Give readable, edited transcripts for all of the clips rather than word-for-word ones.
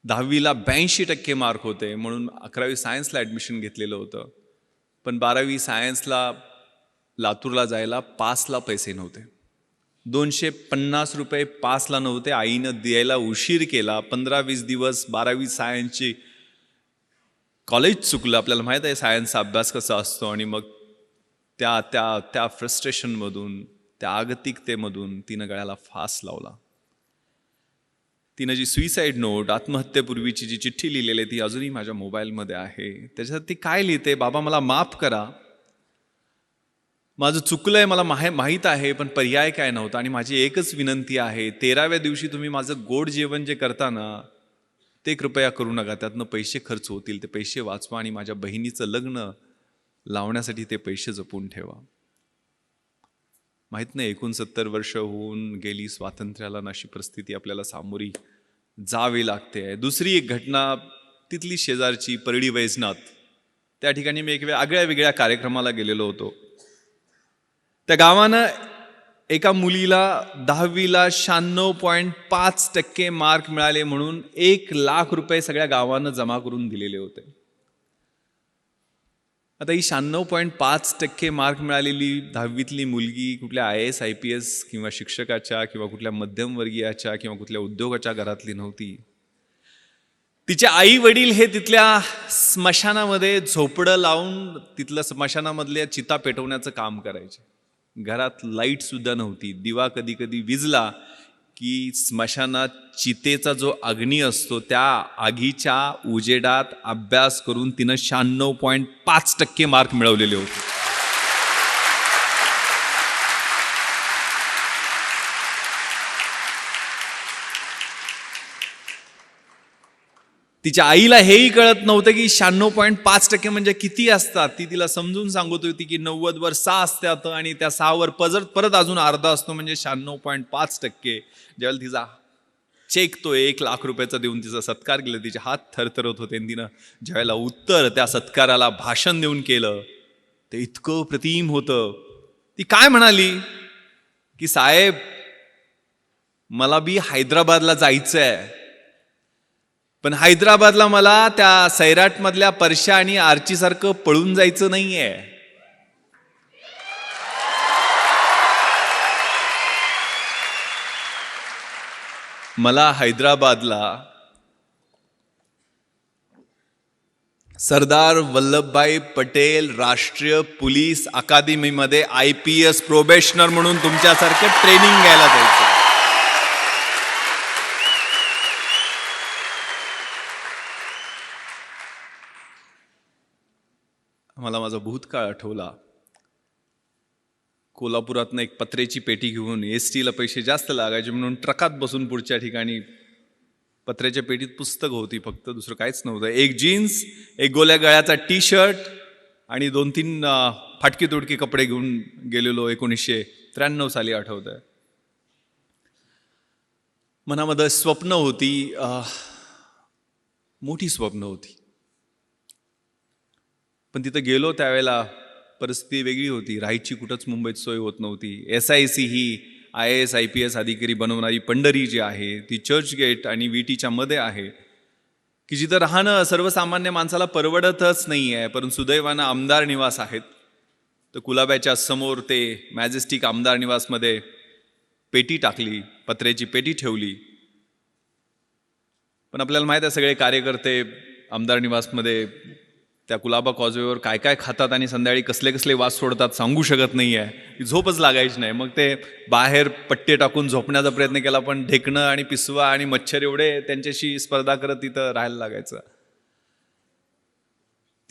10वीला 82% mark होते म्हणून 11वी सायन्सला admission घेतलेलं होतं. पण 12वी सायन्सला लातूरला जायला पासला पैसे नव्हते. ₹250 पासला नव्हते. आईनं द्यायला उशीर केला. 15-20 दिवस 12वी सायन्सची कॉलेज चुकलं. आपल्याला माहीत आहे सायन्सचा अभ्यास कसा असतो. आणि मग त्या त्या त्या फ्रस्ट्रेशनमधून, त्या आगतिकतेमधून तिनं गळ्याला फास लावला. तिनं जी सुइसाईड नोट, आत्महत्येपूर्वीची जी चिठ्ठी लिहिलेली ती अजूनही माझ्या मोबाईलमध्ये आहे. त्याच्यात ती काय लिहिते, बाबा मला माफ करा, माझं चुकलंय, मला माहीत आहे, पण पर्याय काय नव्हता. आणि माझी एकच विनंती आहे, 13व्या दिवशी तुम्ही माझं गोड जेवण जे करता ना, ते कृपया करू नका. त्यातनं पैसे खर्च होतील, ते पैसे वाचवा आणि माझ्या बहिणीचं लग्न लावण्यासाठी ते पैसे जपून ठेवा. माहीत नाही 69 वर्ष होऊन गेली स्वातंत्र्याला, अशी परिस्थिती आपल्याला सामोरी जावी लागते. दुसरी एक घटना तिथली शेजारची परळी वैजनाथ, त्या ठिकाणी मी एक आगळ्या वेगळ्या कार्यक्रमाला गेलेलो होतो. त्या गावानं एका मुलीला 10वीला 96.5% मार्क मिळाले म्हणून ₹1,00,000 सगळ्या गावानं जमा करून दिलेले होते. आता ही 96.5% मार्क मिळालेली 10वीतली मुलगी कुठल्या IAS IPS किंवा शिक्षकाच्या किंवा कुठल्या मध्यमवर्गीयाच्या किंवा कुठल्या उद्योगाच्या घरातली नव्हती. तिचे आई वडील हे तिथल्या स्मशानामध्ये झोपडं लावून तिथलं स्मशानामधल्या चिता पेटवण्याचं काम करायचे. घरात लाईट सुद्धा नव्हती. दिवा कधी कधी विजला की स्मशानात चितेचा जो अग्नी असतो त्या आगीच्या उजेडात अभ्यास करून तिनं 96.5% मार्क मिळवलेले होते. तिच्या आईला हेही कळत नव्हतं की 96.5% म्हणजे किती असतात. ती तिला समजून सांगत होती की 90 वर 6 असतात आणि त्या 6 वर परत अजून अर्धा असतो म्हणजे 96.5%. ज्यावेळेला तिचा चेक तो ₹1,00,000 देऊन तिचा सत्कार केला, तिचे हात थरथरत होते. तिनं ज्यावेळेला उत्तर त्या सत्काराला भाषण देऊन केलं ते इतकं प्रतिम होतं. ती काय म्हणाली की साहेब मला बी हैदराबादला जायचंय, पण हैदराबादला मला त्या सैराट मधल्या परशा आणि आर्ची सारखं पळून जायचं नाहीये. मला हैदराबादला सरदार वल्लभभाई पटेल राष्ट्रीय पोलीस अकादमीमध्ये IPS प्रोबेशनर म्हणून तुमच्यासारखं ट्रेनिंग घ्यायला जायचं. मला माझा भूतकाळ आठवला. कोल्हापुरातनं एक पत्र्याची पेटी घेऊन STला पैसे जास्त लागायचे म्हणून ट्रकात बसून पुढच्या ठिकाणी पत्र्याच्या पेटीत पुस्तक होती, फक्त दुसरं काहीच नव्हतं. एक जीन्स, एक गोल्या गळ्याचा T-शर्ट आणि 2-3 फाटकी तुटकी कपडे घेऊन गेलेलो. 1993 साली आठवत आहे. मनामध्ये स्वप्न होती, मोठी स्वप्न होती. पण तिथं गेलो त्यावेळेला परिस्थिती वेगळी होती. राहायची कुठंच मुंबईत सोय होत नव्हती. SIC ही IAS IPS अधिकारी बनवणारी पंढरी जी आहे ती चर्चगेट आणि VTच्या मध्ये आहे की जिथं राहणं सर्वसामान्य माणसाला परवडतच नाही आहे. परंतु सुदैवानं आमदार निवास आहेत. तर कुलाब्याच्या समोर ते मॅजेस्टिक आमदार निवासमध्ये पेटी टाकली, पत्र्याची पेटी ठेवली. पण आपल्याला माहीत आहे सगळे कार्यकर्ते आमदार निवासमध्ये त्या कुलाबा कॉजवेवर काय काय खातात आणि संध्याकाळी कसले कसले वास सोडतात सांगू शकत नाही आहे. झोपच लागायची नाही. मग ते बाहेर पट्टे टाकून झोपण्याचा प्रयत्न केला, पण ढेकणं आणि पिसवा आणि मच्छर एवढे त्यांच्याशी स्पर्धा करत तिथं राहायला लागायचं.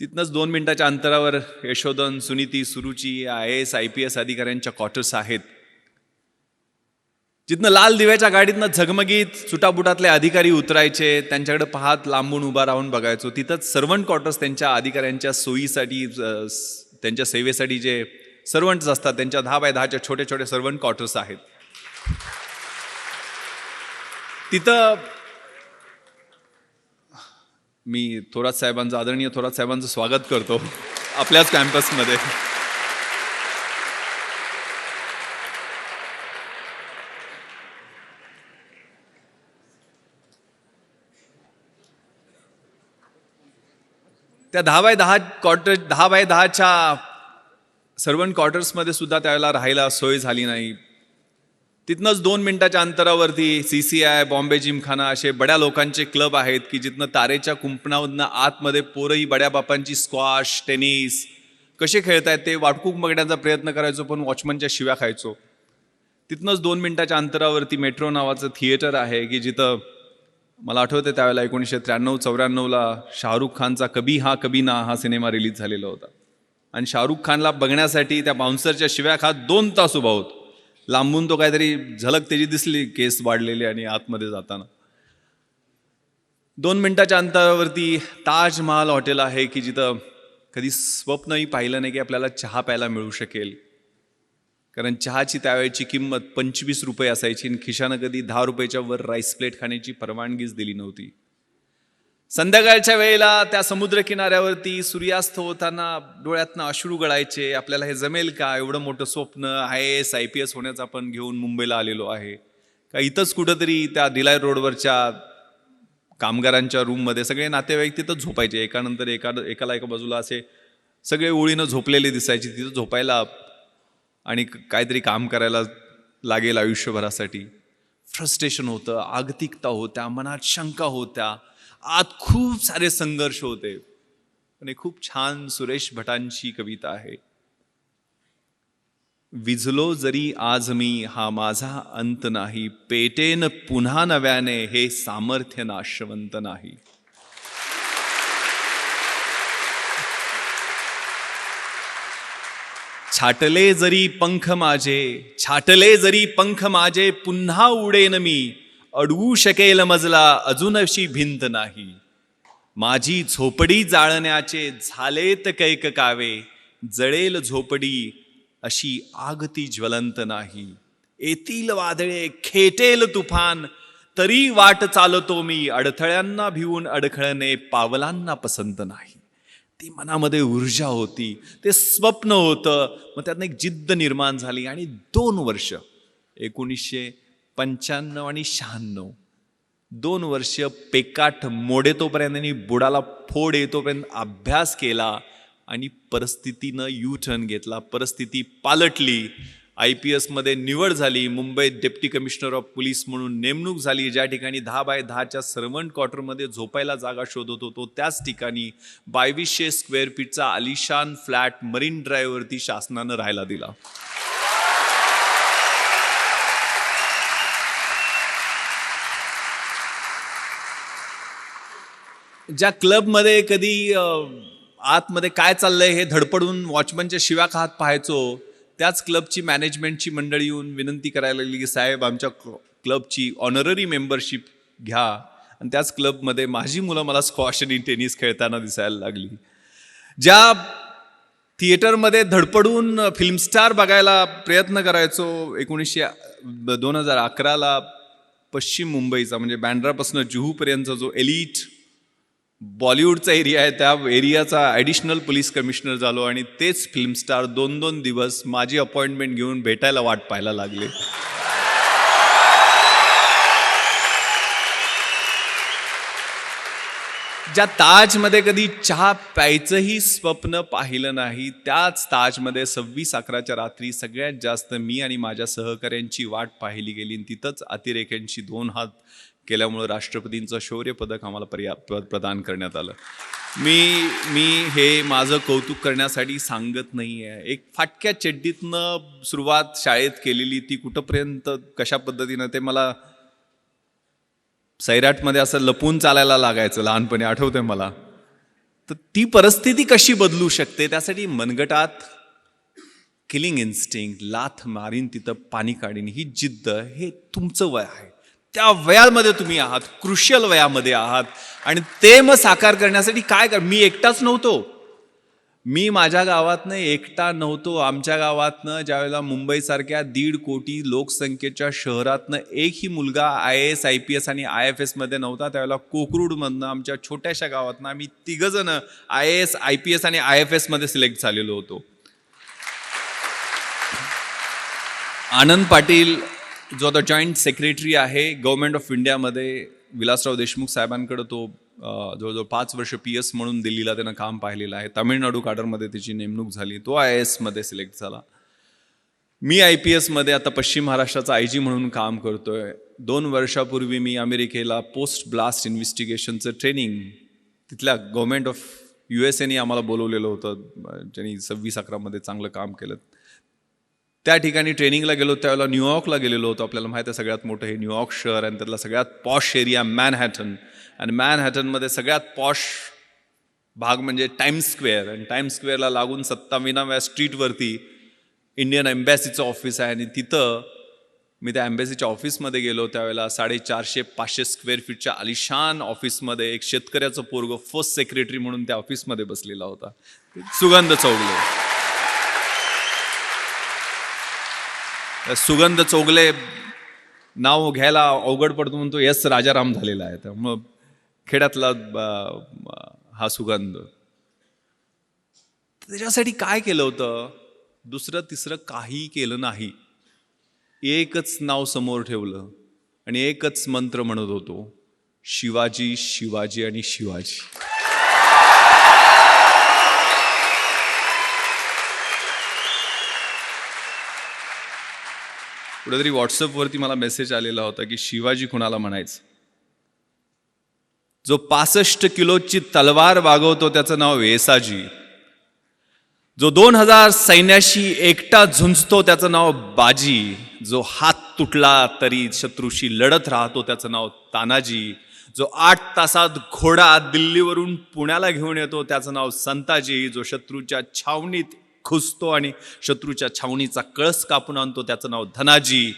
तिथनंच 2 मिनिटाच्या अंतरावर यशोधन, सुनीती, सुरुची IAS IPS अधिकाऱ्यांच्या क्वार्टर्स आहेत. जिथनं लाल दिव्याच्या गाडीतनं झगमगीत सुटाबुटातले अधिकारी उतरायचे, त्यांच्याकडे पाहत लांबून उभा राहून बघायचो. तिथंच सर्वंट क्वार्टर्स त्यांच्या अधिकाऱ्यांच्या सोयीसाठी, त्यांच्या सेवेसाठी जे सर्वंट्स असतात त्यांच्या 10 बाय 10च्या छोटे छोटे सर्वंट क्वार्टर्स आहेत. तिथं मी थोरात साहेबांचं, आदरणीय थोरात साहेबांचं स्वागत करतो आपल्याच कॅम्पसमध्ये. त्या 10x10च्या सर्वंट क्वार्टर्समध्ये सुद्धा त्यावेळेला राहायला सोय झाली नाही. तिथनंच 2 मिनिटाच्या अंतरावरती CCI, बॉम्बे जिमखाना असे बड्या लोकांचे क्लब आहेत की जिथनं तारेच्या कुंपणामधनं आतमध्ये पोरंही बड्या बापांची स्क्वॉश, टेनिस कसे खेळतायत ते वाटकूक बघण्याचा प्रयत्न करायचो, पण वॉचमनच्या शिव्या खायचो. तिथनंच 2 मिनिटाच्या अंतरावरती मेट्रो नावाचं थिएटर आहे की जिथं मला आठवतं त्यावेळेला 1993-94ला शाहरुख खानचा कभी हा कभी ना हा सिनेमा रिलीज झालेला होता. आणि शाहरुख खानला बघण्यासाठी त्या बाउन्सरच्या शिव्या खात 2 तास उभा होतो. लांबून तो काहीतरी झलक त्याची दिसली, केस वाढलेले आणि आतमध्ये जाताना. 2 मिनिटाच्या अंतरावरती ताजमहाल हॉटेल आहे की जिथं कधी स्वप्नही पाहिलं नाही की आपल्याला चहा प्यायला मिळू शकेल. कारण चहाची त्यावेळची किंमत 25 रुपये असायची आणि खिशानं कधी 10 रुपयाच्या वर राईस प्लेट खाण्याची परवानगीच दिली नव्हती. संध्याकाळच्या वेळेला त्या समुद्रकिनाऱ्यावरती सूर्यास्त होताना डोळ्यातनं अश्रू गळायचे. आपल्याला हे जमेल का? एवढं मोठं स्वप्न IAS IPS होण्याचं आपण घेऊन मुंबईला आलेलो आहे का? इथंच कुठंतरी त्या दिलाय रोडवरच्या कामगारांच्या रूममध्ये सगळे नातेवाईक तिथंच झोपायचे. एकानंतर एकाला एका बाजूला असे सगळे ओळीनं झोपलेले दिसायचे. तिथं झोपायला आणि काहीतरी काम करायला लागेल आयुष्यभरासाठी. फ्रस्ट्रेशन होतं, आगतिकता होत्या, मनात शंका होत्या, आत खूप सारे संघर्ष होते. पण एक खूप छान सुरेश भटांची कविता आहे. विझलो जरी आज मी हा माझा अंत नाही, पेटेन पुन्हा नव्याने हे सामर्थ्य नाशवंत नाही. छाटले जरी पंख माझे पुन्हा उडेन मी, अडवू शकेल मजला अजूनशी भिंत नाही. माझी झोपडी जाळण्याचे झालेत कैक कावे, जळेल झोपडी अशी आगती ज्वलंत नाही. येतील वादळे खेटेल तुफान, तरी वाट चालतो मी, अडथळ्यांना भिवून अडखळणे पावलांना पसंत नाही. ती मनामध्ये ऊर्जा होती, ते स्वप्न होतं. मग त्यातनं एक जिद्द निर्माण झाली आणि 2 वर्ष 1995 आणि 96 2 वर्ष पेकाट मोडेतोपर्यंत आणि बुडाला फोड येतोपर्यंत अभ्यास केला आणि परिस्थितीनं U-टर्न घेतला. परिस्थिती पालटली. IPS मध्ये निवड झाली. मुंबईत डेप्टी कमिशनर ऑफ पोलीस म्हणून नेमणूक झाली. ज्या ठिकाणी 10x10च्या सर्वंट क्वार्टरमध्ये झोपायला जागा शोधत होतो त्याच ठिकाणी 2200 स्क्वेअर फीटचा आलिशान फ्लॅट मरीन ड्राईव्हवरती शासनानं राहायला दिला. ज्या क्लबमध्ये कधी आतमध्ये काय चाललंय हे धडपडून वॉचमनच्या शिव्या खात पाहायचो, त्याच क्लबची मॅनेजमेंटची मंडळी येऊन विनंती करायला लागली की साहेब आमच्या क्लबची ऑनररी मेंबरशिप घ्या. आणि त्याच क्लबमध्ये माझी मुलं मला स्क्वॉश आणि टेनिस खेळताना दिसायला लागली. ज्या थिएटरमध्ये धडपडून फिल्मस्टार बघायला प्रयत्न करायचो 2011ला पश्चिम मुंबईचा म्हणजे बँड्रापासून जुहूपर्यंतचा जो एलिट बॉलिवूडचा एरिया आहे त्या एरियाचा ॲडिशनल पोलीस कमिशनर झालो आणि तेच फिल्मस्टार 2-2 दिवस माझी अपॉइंटमेंट घेऊन भेटायला वाट पाहायला लागले. ज्या ताजमध्ये कधी चहा प्यायचंही स्वप्न पाहिलं नाही, त्याच ताजमध्ये 26/11च्या रात्री सगळ्यात जास्त मी आणि माझ्या सहकाऱ्यांची वाट पाहिली गेली. तिथंच अतिरेक्यांशी 2 हात केल्यामुळं राष्ट्रपतींचं शौर्य पदक आम्हाला प्रदान करण्यात आलं. मी हे माझं कौतुक करण्यासाठी सांगत नाही आहे. एक फाटक्या चड्डीतनं सुरुवात शाळेत केलेली ती कुठंपर्यंत कशा पद्धतीनं ते मला सैराटमध्ये असं लपून चालायला लागायचं लहानपणी, आठवतंय मला. तर ती परिस्थिती कशी बदलू शकते त्यासाठी मनगटात किलिंग इन्स्टिंक्ट, लाथ मारीन तिथं पाणी काढीन ही जिद्द, हे तुमचं वय आहे. त्या वयामध्ये तुम्ही आहात, क्रुशियल वयामध्ये आहात आणि ते मग साकार करण्यासाठी काय कर. मी एकटाच नव्हतो. मी माझ्या गावातनं एकटा नव्हतो. आमच्या गावातनं ज्यावेळेला मुंबईसारख्या 1.5 कोटी लोकसंख्येच्या शहरातनं एकही मुलगा IAS IPS आणि IFS मध्ये नव्हता. त्यावेळेला कोकरूडमधनं आमच्या छोट्याशा गावातनं आम्ही 3 जण IAS IPS आणि IFS मध्ये सिलेक्ट झालेलो होतो. आनंद पाटील जो आता जॉईंट सेक्रेटरी आहे गव्हर्नमेंट ऑफ इंडियामध्ये, विलासराव देशमुख साहेबांकडे तो जवळजवळ 5 वर्ष PS म्हणून दिल्लीला त्यानं काम पाहिलेलं आहे. तामिळनाडू काडरमध्ये त्याची नेमणूक झाली. तो IAS मध्ये सिलेक्ट झाला. मी IPS मध्ये आता पश्चिम महाराष्ट्राचा IG म्हणून काम करतोय. 2 वर्षापूर्वी मी अमेरिकेला पोस्ट ब्लास्ट इन्व्हेस्टिगेशनचं ट्रेनिंग तिथल्या गव्हर्नमेंट ऑफ USAने आम्हाला बोलवलेलं होतं, ज्यांनी 26-11 मध्ये चांगलं काम केलं. त्या ठिकाणी ट्रेनिंगला गेलो त्यावेळेला न्यूयॉर्कला गेलेलो होतो. आपल्याला माहिती आहे सगळ्यात मोठं हे न्यूयॉर्क शहर आणि त्यातला सगळ्यात पॉश एरिया मॅनहॅटन, आणि मॅनहॅटनमध्ये सगळ्यात पॉश भाग म्हणजे टाइम्स स्क्वेअर, आणि टाइम्स स्क्वेअरला लागून 27व्या स्ट्रीटवरती इंडियन एम्बॅसीचं ऑफिस आहे. आणि तिथं मी त्या एम्बॅसीच्या ऑफिसमध्ये गेलो त्यावेळेला 450-500 स्क्वेअर फीटच्या आलिशान ऑफिसमध्ये एक शेतकऱ्याचं पोरगं फर्स्ट सेक्रेटरी म्हणून त्या ऑफिसमध्ये बसलेला होता, सुगंध चौगले. सुगंध चौगले नाव घ्यायला अवघड पडतो म्हणून तो S राजाराम झालेला आहे. त्यामुळं खेड्यातला हा सुगंध. त्याच्यासाठी काय केलं होतं? दुसरं तिसरं काही केलं नाही. एकच नाव समोर ठेवलं आणि एकच मंत्र म्हणत होतो, शिवाजी, शिवाजी आणि शिवाजी. कुठेतरी व्हॉट्सअपवरती मला मेसेज आलेला होता की शिवाजी कुणाला म्हणायचं? जो 65 किलोची तलवार वागवतो त्याचं नाव वेसाजी. जो 2000 सैन्याशी एकटा झुंजतो त्याचं नाव बाजी. जो हात तुटला तरी शत्रूशी लढत राहतो त्याचं नाव तानाजी. जो 8 तासात घोडा दिल्लीवरून पुण्याला घेऊन येतो त्याचं नाव संताजी. जो शत्रूच्या छावणीत घुसतो आणि शत्रूच्या छावणीचा कळस कापून आणतो त्याचं नाव धनाजी.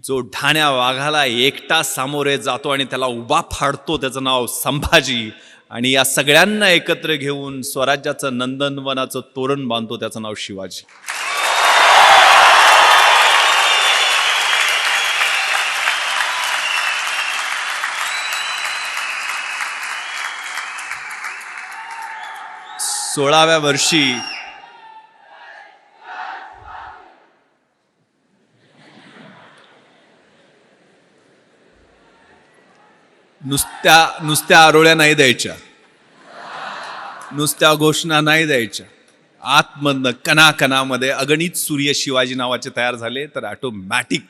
जो ढाण्या वाघाला एकटा सामोरे जातो आणि त्याला उभा फाडतो त्याचं नाव संभाजी. आणि या सगळ्यांना एकत्र घेऊन स्वराज्याचं नंदनवनाचं तोरण बांधतो त्याचं नाव शिवाजी. सोळाव्या वर्षी नुसत्या आरोळ्या नाही द्यायच्या, नुसत्या घोषणा नाही द्यायच्या. आतमधनं कणाकणामध्ये अगणित सूर्य शिवाजी नावाचे तयार झाले. तर ऑटोमॅटिक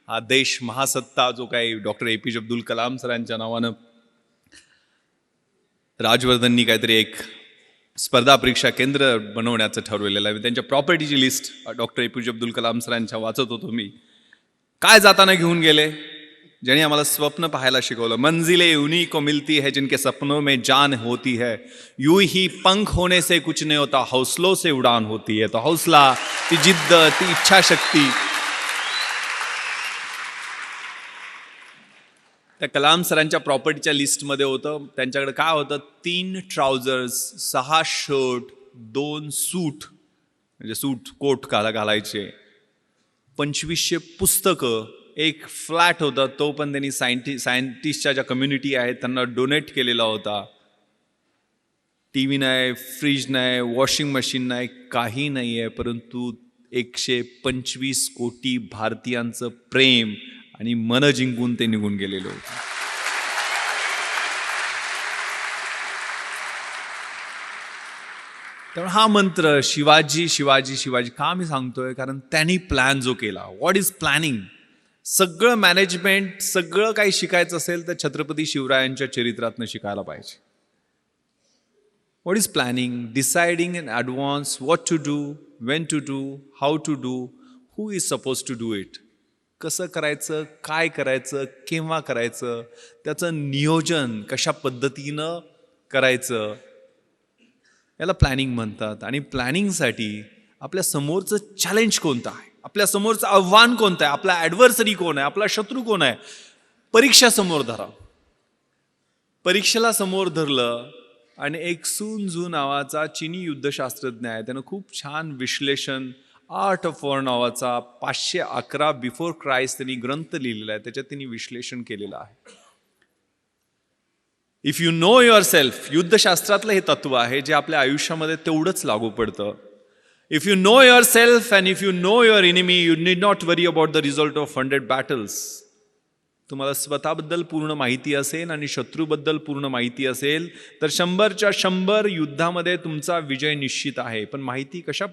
हा देश महासत्ता जो काही डॉक्टर APJ अब्दुल कलाम सरांच्या नावानं राजवर्धननी काहीतरी एक स्पर्धा परीक्षा केंद्र बनवण्याचं ठरवलेलं आहे. त्यांच्या प्रॉपर्टीची list doctor APJ Abdul Kalam सरांच्या वाचत होतो मी. काय जाताना घेऊन गेले? ज्यांनी आम्हाला स्वप्न पाहायला शिकवलं. मंजिले उन्हीं को मिलती है जिनके सपनों में जान होती है. यूं ही पंख होने से कुछ नहीं होता, हौसलों से उड़ान होती है. तो हौसला, ती जिद्द, ती इच्छाशक्ती. त्या कलाम सरांच्या प्रॉपर्टीच्या लिस्टमध्ये होतं. त्यांच्याकडे काय होतं? 3 ट्राउझर्स, 6 शर्ट, 2 सूट, म्हणजे सूट कोट घालायचे, 2500 पुस्तकं, एक फ्लॅट होता तो पण त्यांनी सायंटिस्टच्या ज्या कम्युनिटी आहेत त्यांना डोनेट केलेला होता. TV नाही, फ्रीज नाही, वॉशिंग मशीन नाही, काही नाही आहे, परंतु 125 कोटी भारतीयांचं प्रेम आणि मन जिंकून ते निघून गेलेले होते. त्यामुळे हा मंत्र शिवाजी, शिवाजी, शिवाजी का मी सांगतोय? कारण त्यांनी प्लॅन जो केला. What is planning? सगळं मॅनेजमेंट, सगळं काही शिकायचं असेल तर छत्रपती शिवरायांच्या चरित्रातनं शिकायला पाहिजे. What is planning? Deciding in advance what to do, when to do, how to do, who is suppose to do it. कसं करायचं, काय करायचं, केव्हा करायचं, त्याचं नियोजन कशा पद्धतीनं करायचं, याला प्लॅनिंग म्हणतात. आणि प्लॅनिंगसाठी आपल्या समोरचं चॅलेंज कोणतं आहे, आपल्या समोरचं आव्हान कोणतं आहे, आपला ॲडव्हर्सरी कोण आहे, आपला शत्रू कोण आहे, परीक्षा समोर धरा. परीक्षेला समोर धरलं आणि एक सुन झू नावाचा चिनी युद्धशास्त्रज्ञ आहे, त्यानं खूप छान विश्लेषण, आर्ट ऑफ वॉर नावाचा 511 बिफोर क्राइस्ट त्यांनी ग्रंथ लिहिलेला आहे. त्याच्यात त्यांनी विश्लेषण केलेलं आहे. If you know your self, युद्धशास्त्रातलं हे तत्व आहे जे आपल्या आयुष्यामध्ये तेवढंच लागू पडतं. If you know yourself and if you know your enemy, you need not worry about the result of 100 battles. तुम्हाला स्वतःबद्दल पूर्ण माहिती असेल आणि शत्रूबद्दल पूर्ण माहिती असेल तर 100च्या 100 युद्धामध्ये तुमचा विजय निश्चित आहे. पण माहिती कशा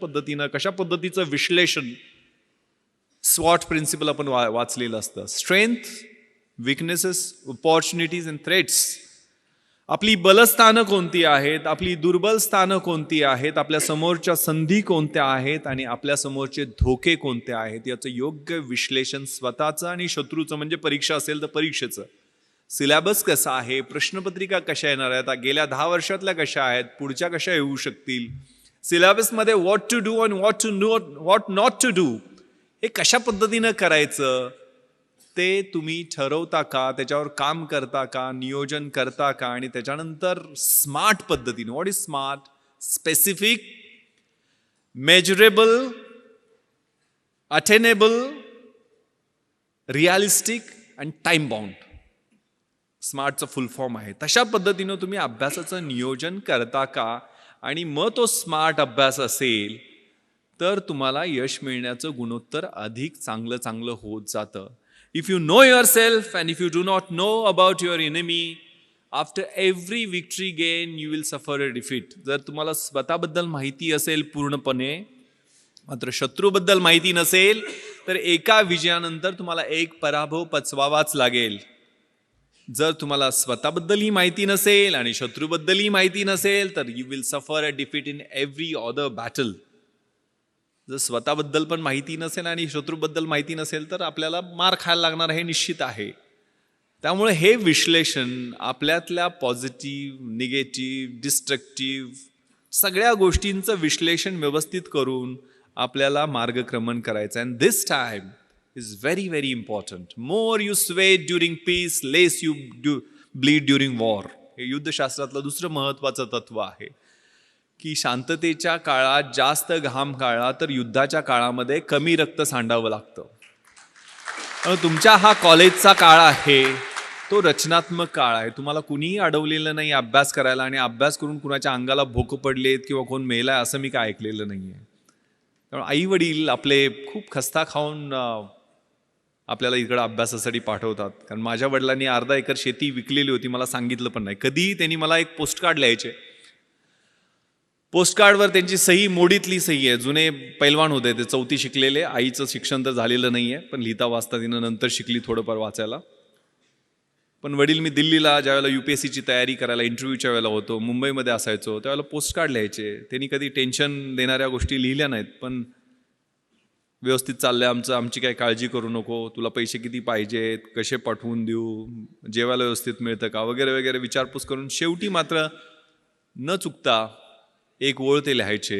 पद्धतीचं विश्लेषण, स्वॉट प्रिन्सिपल आपण वाचलेलं असतं. Strength, weaknesses, opportunities and threats. आपली बलस्थानं कोणती आहेत, आपली दुर्बल स्थानं कोणती आहेत, आपल्या समोरच्या संधी कोणत्या आहेत आणि आपल्या समोरचे धोके कोणते आहेत याचं योग्य विश्लेषण स्वतःचं आणि शत्रूचं, म्हणजे परीक्षा असेल तर परीक्षेचं. सिलेबस कसा आहे, प्रश्नपत्रिका कशा येणार आहेत, गेल्या 10 वर्षातल्या कशा आहेत, पुढच्या कशा येऊ शकतील, सिलेबसमध्ये व्हॉट टू डू आणि व्हॉट नॉट टू डू हे कशा पद्धतीनं करायचं ते तुम्ही ठरवता का, त्याच्यावर काम करता का, नियोजन करता का, आणि त्याच्यानंतर स्मार्ट पद्धतीने. What is smart? Specific, measurable, attainable, realistic and time bound. स्मार्टचं full form आहे. तशा पद्धतीनं तुम्ही अभ्यासाचं नियोजन करता का, आणि मग तो स्मार्ट अभ्यास असेल तर तुम्हाला यश मिळण्याचं गुणोत्तर अधिक चांगलं होत जातं. If you know yourself and if you do not know about your enemy, after every victory gain you will suffer a defeat. जर तुम्हाला स्वतःबद्दल माहिती असेल पूर्णपणे, मात्र शत्रूबद्दल माहिती नसेल तर एका विजयानंतर तुम्हाला एक पराभव पचवावाच लागेल. जर तुम्हाला स्वतःबद्दलही माहिती नसेल आणि शत्रूबद्दलही माहिती नसेल तर you will suffer a defeat in every other battle. जर स्वतःबद्दल पण माहिती नसेल आणि शत्रूबद्दल माहिती नसेल तर आपल्याला मार खायला लागणार हे निश्चित आहे. त्यामुळे हे विश्लेषण आपल्यातल्या पॉझिटिव्ह, निगेटिव्ह, डिस्ट्रक्टिव्ह सगळ्या गोष्टींचं विश्लेषण व्यवस्थित करून आपल्याला मार्गक्रमण करायचं. And this time is very very important. More you sweat during peace, less you bleed during war. हे युद्धशास्त्रातलं दुसरं महत्त्वाचं तत्व आहे की शांततेच्या काळात जास्त घाम काढला तर युद्धाच्या काळामध्ये कमी रक्त सांडावं लागतं. तुमच्या हा कॉलेजचा काळ आहे, तो रचनात्मक काळ आहे. तुम्हाला कुणीही अडवलेलं नाही अभ्यास करायला, आणि अभ्यास करून कुणाच्या अंगाला भोक पडलेत किंवा कोण मेलाय असं मी काय ऐकलेलं नाही आहे. त्यामुळे आई वडील आपले खूप खस्ता खाऊन आपल्याला इकडं अभ्यासासाठी पाठवतात. कारण माझ्या वडिलांनी अर्धा एकर शेती विकलेली होती, मला सांगितलं पण नाही. कधीही त्यांनी मला एक पोस्टकार्ड लिहायचे. पोस्टकार्डवर त्यांची सही मोडीतली सही आहे. जुने पैलवान होते ते, 4थी शिकलेले. आईचं शिक्षण तर झालेलं नाही आहे, पण लिहिता वाचता तिनं नंतर शिकली थोडंफार वाचायला. पण वडील मी दिल्लीला ज्यावेळेला UPSCची तयारी करायला इंटरव्ह्यूच्या वेळेला होतो, मुंबईमध्ये असायचो, त्यावेळेला पोस्टकार्ड लिहायचे. त्यांनी कधी टेन्शन देणाऱ्या गोष्टी लिहिल्या नाहीत, पण व्यवस्थित चाललंय आमचं, आमची काय काळजी करू नको, तुला पैसे किती पाहिजेत, कसे पाठवून देऊ, जेवायला व्यवस्थित मिळतं का, वगैरे वगैरे विचारपूस करून शेवटी मात्र न चुकता एक ओळ ते लिहायचे.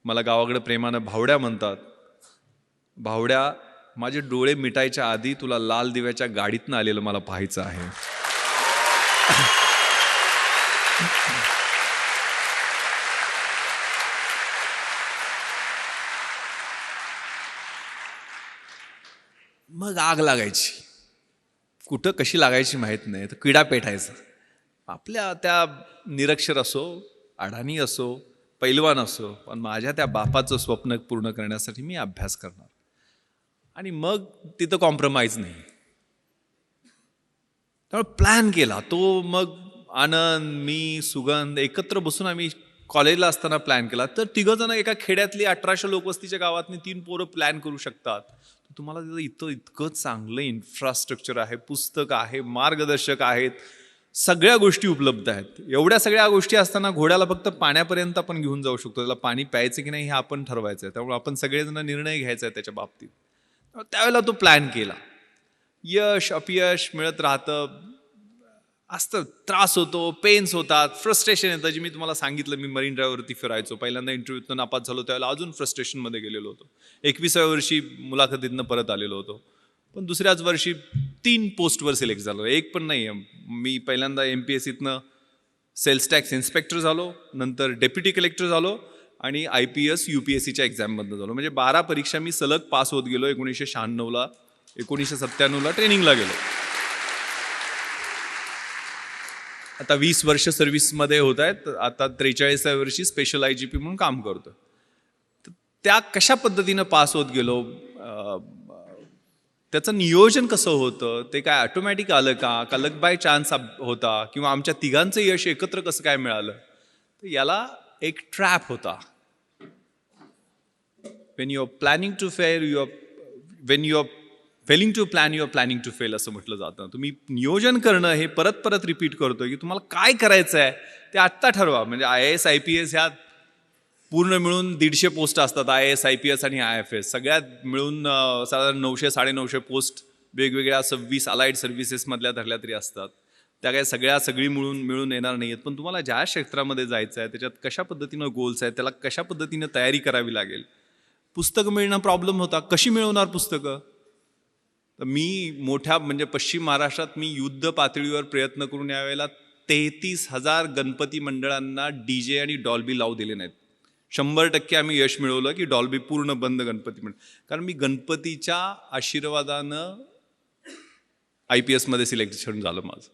मला गावाकडे प्रेमानं भावड्या म्हणतात. भावड्या, माझे डोळे मिटायच्या आधी तुला लाल दिव्याच्या गाडीतनं आलेलं मला पाहायचं आहे. मग आग लागायची. कुठं कशी लागायची माहीत नाही, तर किडा पेटायचा. आपल्या त्या निरक्षर असो, अडाणी असो, पैलवान असो, पण माझ्या त्या बापाचं स्वप्न पूर्ण करण्यासाठी मी अभ्यास करणार. आणि मग तिथं कॉम्प्रोमाइज नाही. त्यामुळे प्लॅन केला तो. मग आनंद, मी, सुगंध एकत्र बसून आम्ही कॉलेजला असताना प्लॅन केला. तर 3 जण एका खेड्यातली 1800 लोकवस्तीच्या गावातनी 3 पोरं प्लॅन करू शकतात. तुम्हाला तिथं इतकं चांगलं इन्फ्रास्ट्रक्चर आहे, पुस्तक आहे, मार्गदर्शक आहेत, सगळ्या गोष्टी उपलब्ध आहेत. एवढ्या सगळ्या गोष्टी असताना घोड्याला फक्त पाण्यापर्यंत आपण घेऊन जाऊ शकतो. त्याला पाणी प्यायचं की नाही हे आपण ठरवायचं आहे. त्यामुळे आपण सगळेजण निर्णय घ्यायचा आहे त्याच्या बाबतीत. त्यावेळेला तो प्लॅन केला. यश अपयश मिळत राहतं, असतं, त्रास होतो, पेन्स होतात, फ्रस्ट्रेशन येतं. जे मी तुम्हाला सांगितलं, मी मरीन ड्राईव्हवरती फिरायचो. पहिल्यांदा इंटरव्ह्यूतनं नापास झालो त्यावेळेला अजून फ्रस्ट्रेशनमध्ये गेलेलो होतो. 21व्या वर्षी मुलाखतीतनं परत आलेलो होतो. पण दुसऱ्याच वर्षी 3 पोस्टवर सिलेक्ट झालो. एक पण नाही. मी पहिल्यांदा MPSCतनं सेल्स टॅक्स इन्स्पेक्टर झालो, नंतर डेप्युटी कलेक्टर झालो आणि IPS UPSCच्या एक्झाममधनं झालो. म्हणजे 12 परीक्षा मी सलग पास होत गेलो. 1996ला 1997ला ट्रेनिंगला गेलो. आता 20 वर्ष सर्व्हिसमध्ये होत आहेत. आता 43व्या वर्षी स्पेशल IGP म्हणून काम करतो. त्या कशा पद्धतीनं पास होत गेलो, त्याचं नियोजन कसं होतं, ते काय ऑटोमॅटिक आलं का लक बाय चान्स होता, किंवा आमच्या तिघांचं यश एकत्र कसं काय मिळालं? तर याला एक ट्रॅप होता. When you are planning to fail when you are failing to plan you are planning to fail असं म्हटलं जातं. तुम्ही नियोजन करणं हे परत परत रिपीट करतोय की तुम्हाला काय करायचं आहे ते आत्ता ठरवा. म्हणजे IAS IPS ह्या पूर्ण मिळून 150 पोस्ट असतात, IAS IPS आणि IFS सगळ्यात मिळून साधारण 900-950 पोस्ट वेगवेगळ्या 26 अलाइड सर्व्हिसेसमधल्या धरल्या तरी असतात. त्या काय सगळी मिळून येणार नाही आहेत. पण तुम्हाला ज्या क्षेत्रामध्ये जायचं आहे त्याच्यात कशा पद्धतीनं गोल्स आहेत, त्याला कशा पद्धतीनं तयारी करावी लागेल. पुस्तकं मिळणं प्रॉब्लेम होता. कशी मिळवणार पुस्तकं? तर मी मोठ्या म्हणजे पश्चिम महाराष्ट्रात मी युद्ध पातळीवर प्रयत्न करून यावेळेला 33,000 गणपती मंडळांना DJ आणि डॉल्बी लावू दिले नाहीत. 100% आम्ही यश मिळवलं की डॉल्बी पूर्ण बंद गणपती मंडळ. कारण मी गणपतीच्या आशीर्वादानं IPS मध्ये सिलेक्शन झालं माझं.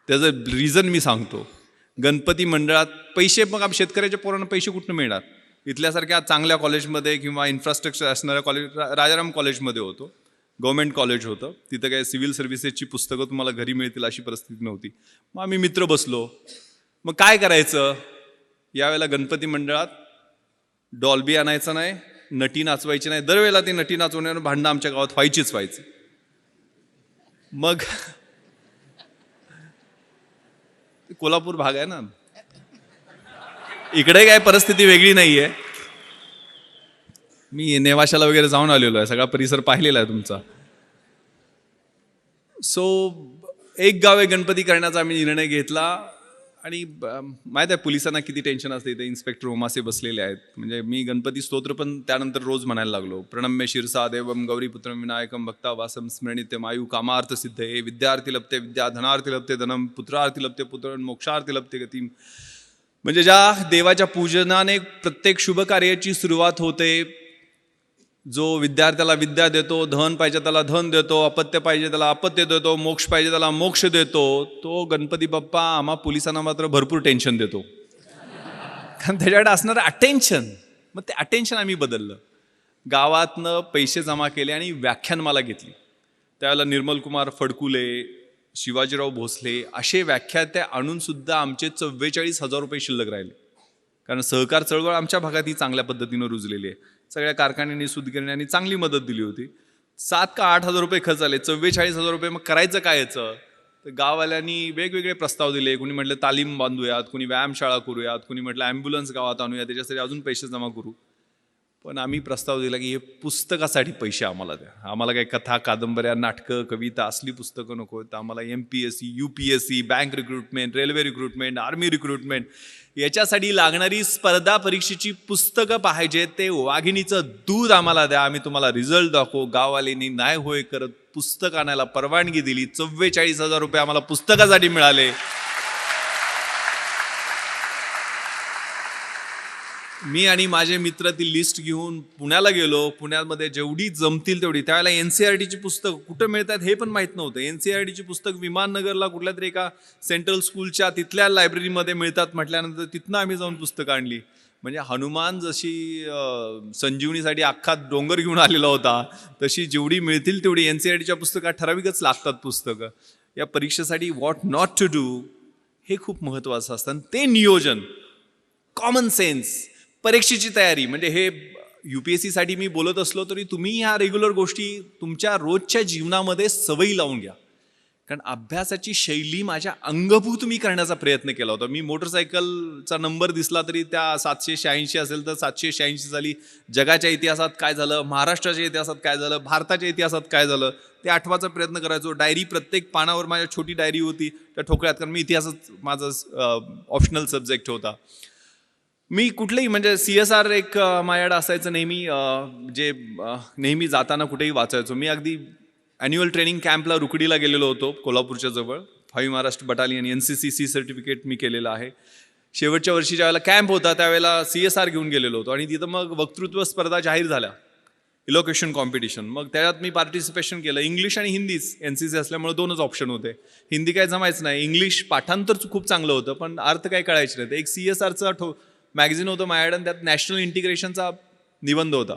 त्याचं रिझन मी सांगतो. गणपती मंडळात पैसे, मग शेतकऱ्याच्या पोरांना पैसे कुठून मिळणार? इथल्यासारख्या चांगल्या कॉलेजमध्ये किंवा इन्फ्रास्ट्रक्चर असणाऱ्या कॉलेज, राजाराम कॉलेजमध्ये होतो, गव्हर्नमेंट कॉलेज होतं. तिथं काय सिव्हिल सर्व्हिसेसची पुस्तकं तुम्हाला घरी मिळतील अशी परिस्थिती नव्हती. मग आम्ही मित्र बसलो. मग काय करायचं? यावेळेला गणपती मंडळात डॉल्बी आणायचं नाही, नटी नाचवायची नाही. दरवेळेला ती नटी नाचवण्यावर भांडणं आमच्या गावात व्हायची. मग कोल्हापूर भाग आहे ना, इकडे काय परिस्थिती वेगळी नाहीये. मी नेवाशाला वगैरे जाऊन आलेलो आहे, सगळा परिसर पाहिलेला आहे तुमचा. सो एक गावे गणपती करण्याचा आम्ही निर्णय घेतला. आणि माहीत आहे पोलिसांना किती टेन्शन असते. इथे इन्स्पेक्टर उमासे बसलेले आहेत. म्हणजे मी गणपती स्तोत्र पण त्यानंतर रोज म्हणायला लागलो. प्रणम्य शिरसा देवम गौरीपुत्रम विनायकम भक्ता वासम स्मरणित्यम आयु कामार्थ सिद्धे विद्यार्थी लभते विद्या धनार्थी लभते धनम पुत्रार्थी लभते पुत्र मोक्षार्थी लभते गतिम. म्हणजे ज्या देवाच्या पूजनाने प्रत्येक शुभ कार्याची सुरुवात होते, जो विद्यार्थ्याला विद्या देतो, धन पाहिजे त्याला धन देतो, अपत्य पाहिजे त्याला अपत्य देतो, मोक्ष पाहिजे त्याला मोक्ष देतो, तो गणपती बाप्पा आम्हा पोलिसांना मात्र भरपूर टेन्शन देतो. कारण त्याच्याकडे असणारं अटेन्शन. मग ते अटेन्शन आम्ही बदललं. गावातनं पैसे जमा केले आणि व्याख्यानमाला घेतली. त्यावेळेला निर्मल कुमार फडकुले, शिवाजीराव भोसले असे व्याख्याते आणून सुद्धा आमचे 44,000 रुपये शिल्लक राहिले. कारण सहकार चळवळ आमच्या भागात ही चांगल्या पद्धतीनं रुजलेली आहे. सगळ्या कारखान्यांनी सुदगिरण्यांनी चांगली मदत दिली होती. 7 का 8,000 रुपये खर्च आले. 44,000 रुपये. मग करायचं काय याचं? तर गाववाल्यांनी वेगवेगळे प्रस्ताव दिले. कुणी म्हटलं तालीम बांधूयात, कुणी व्यायामशाळा करूयात, कुणी म्हटलं ॲम्ब्युलन्स गावात आणूया, त्याच्यासाठी अजून पैसे जमा करू. पण आम्ही प्रस्ताव दिला की हे पुस्तकासाठी पैसे आम्हाला द्या. आम्हाला काही कथा, कादंबऱ्या, नाटकं, कविता असली पुस्तकं नको. तर आम्हाला MPSC, UPSC, bank recruitment, railway recruitment, army recruitment याच्यासाठी लागणारी स्पर्धा परीक्षेची पुस्तकं पाहिजे. ते वाघिणीचं दूध आम्हाला द्या, आम्ही तुम्हाला रिझल्ट दाखवू. गाववाल्यांनी नाही होय करत पुस्तक आणायला परवानगी दिली. 44,000 रुपये आम्हाला पुस्तकासाठी मिळाले. मी आणि माझे मित्र ती लिस्ट घेऊन पुण्याला गेलो. पुण्यामध्ये जेवढी जमतील तेवढी. त्यावेळेला NCERTची पुस्तकं कुठं मिळतात हे पण माहीत नव्हतं. NCERTची पुस्तक विमाननगरला कुठल्या तरी एका सेंट्रल स्कूलच्या तिथल्या लायब्ररीमध्ये मिळतात म्हटल्यानंतर तिथनं आम्ही जाऊन पुस्तकं आणली. म्हणजे हनुमान जशी संजीवनीसाठी अख्खा डोंगर घेऊन आलेला होता, तशी जेवढी मिळतील तेवढी NCERTच्या पुस्तकात ठराविकच लागतात पुस्तकं. या परीक्षेसाठी व्हॉट नॉट टू डू हे खूप महत्त्वाचं असतं. ते नियोजन, कॉमन सेन्स, परीक्षेची तयारी. म्हणजे हे UPSC साठी मी बोलत असलो तरी तुम्ही ह्या रेग्युलर गोष्टी तुमच्या रोजच्या जीवनामध्ये सवयी लावून घ्या. कारण अभ्यासाची शैली माझ्या अंगभूत मी करण्याचा प्रयत्न केला होता. मी मोटरसायकलचा नंबर दिसला तरी त्या 786 असेल तर 786 झाली. जगाच्या इतिहासात काय झालं, महाराष्ट्राच्या इतिहासात काय झालं, भारताच्या इतिहासात काय झालं ते आठवायचा प्रयत्न करायचो. डायरी प्रत्येक पानावर माझ्या छोटी डायरी होती त्या ठोकळ्यात. कारण मी इतिहासच माझा ऑप्शनल सब्जेक्ट होता. मी कुठलेही म्हणजे CSR एक माझ्याकडे असायचं नेहमी, जे नेहमी जाताना कुठेही वाचायचो. मी अगदी ॲन्युअल ट्रेनिंग कॅम्पला रुकडीला गेलेलो होतो कोल्हापूरच्या जवळ. 5 महाराष्ट्र बटालियन NCC सर्टिफिकेट मी केलेलं आहे. शेवटच्या वर्षी ज्यावेळेला कॅम्प होता त्यावेळेला CSR घेऊन गेलेलो होतो. आणि तिथं मग वक्तृत्व स्पर्धा जाहीर झाल्या, इलोकेशन कॉम्पिटिशन. मग त्याच्यात मी पार्टिसिपेशन केलं. इंग्लिश आणि हिंदीच, NCC असल्यामुळे 2च ऑप्शन होते. हिंदी काय जमायचं नाही. इंग्लिश पाठांतर खूप चांगलं होतं पण अर्थ काय कळायचं नाही. एक CSRचा मॅगझिन होतं माझ्याकडे, त्यात नॅशनल इंटिग्रेशनचा निबंध होता.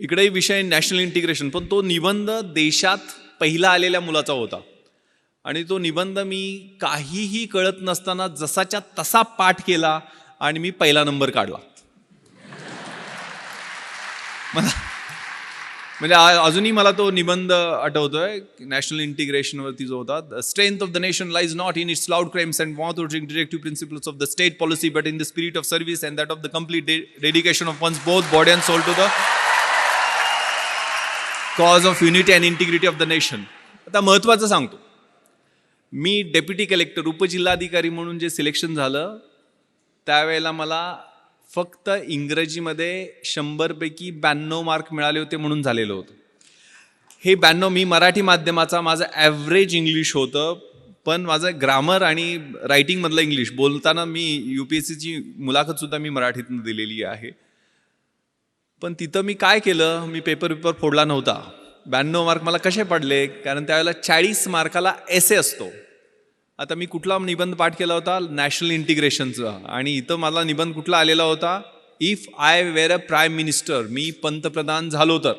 इकडेही विषय नॅशनल इंटिग्रेशन, पण तो निबंध देशात पहिला आलेल्या मुलाचा होता आणि तो निबंध मी काहीही कळत नसताना जसाच्या तसा पाठ केला आणि मी पहिला नंबर काढला. मला म्हणजे अजूनही मला तो निबंध आठवतोय नॅशनल इंटिग्रेशनवरती जो होता. The strength of the nation lies not in its loud claims and mouth watering directive principles of the state policy but in the spirit of service and that of the complete dedication of one's both body and soul to the cause of unity and integrity of the nation. आता महत्त्वाचं सांगतो, मी deputy collector उपजिल्हाधिकारी म्हणून जे selection झालं त्यावेळेला मला फक्त इंग्रजीमध्ये 100पैकी 92 मार्क मिळाले होते म्हणून झालेलं होतं. हे 92 मी मराठी माध्यमाचा, माझं ॲव्हरेज इंग्लिश होतं, पण माझं ग्रामर आणि रायटिंगमधलं इंग्लिश बोलताना मी UPSCची मुलाखतसुद्धा मी मराठीतून दिलेली आहे. पण तिथं मी काय केलं, मी पेपर फोडला नव्हता. 92 मार्क मला कसे पडले, कारण त्यावेळेला 40 मार्काला एसे असतो. आता मी कुठला निबंध पाठ केला होता, नॅशनल इंटिग्रेशनचा, आणि इथं मला निबंध कुठला आलेला होता, if I wear a prime minister, मी पंतप्रधान झालो तर.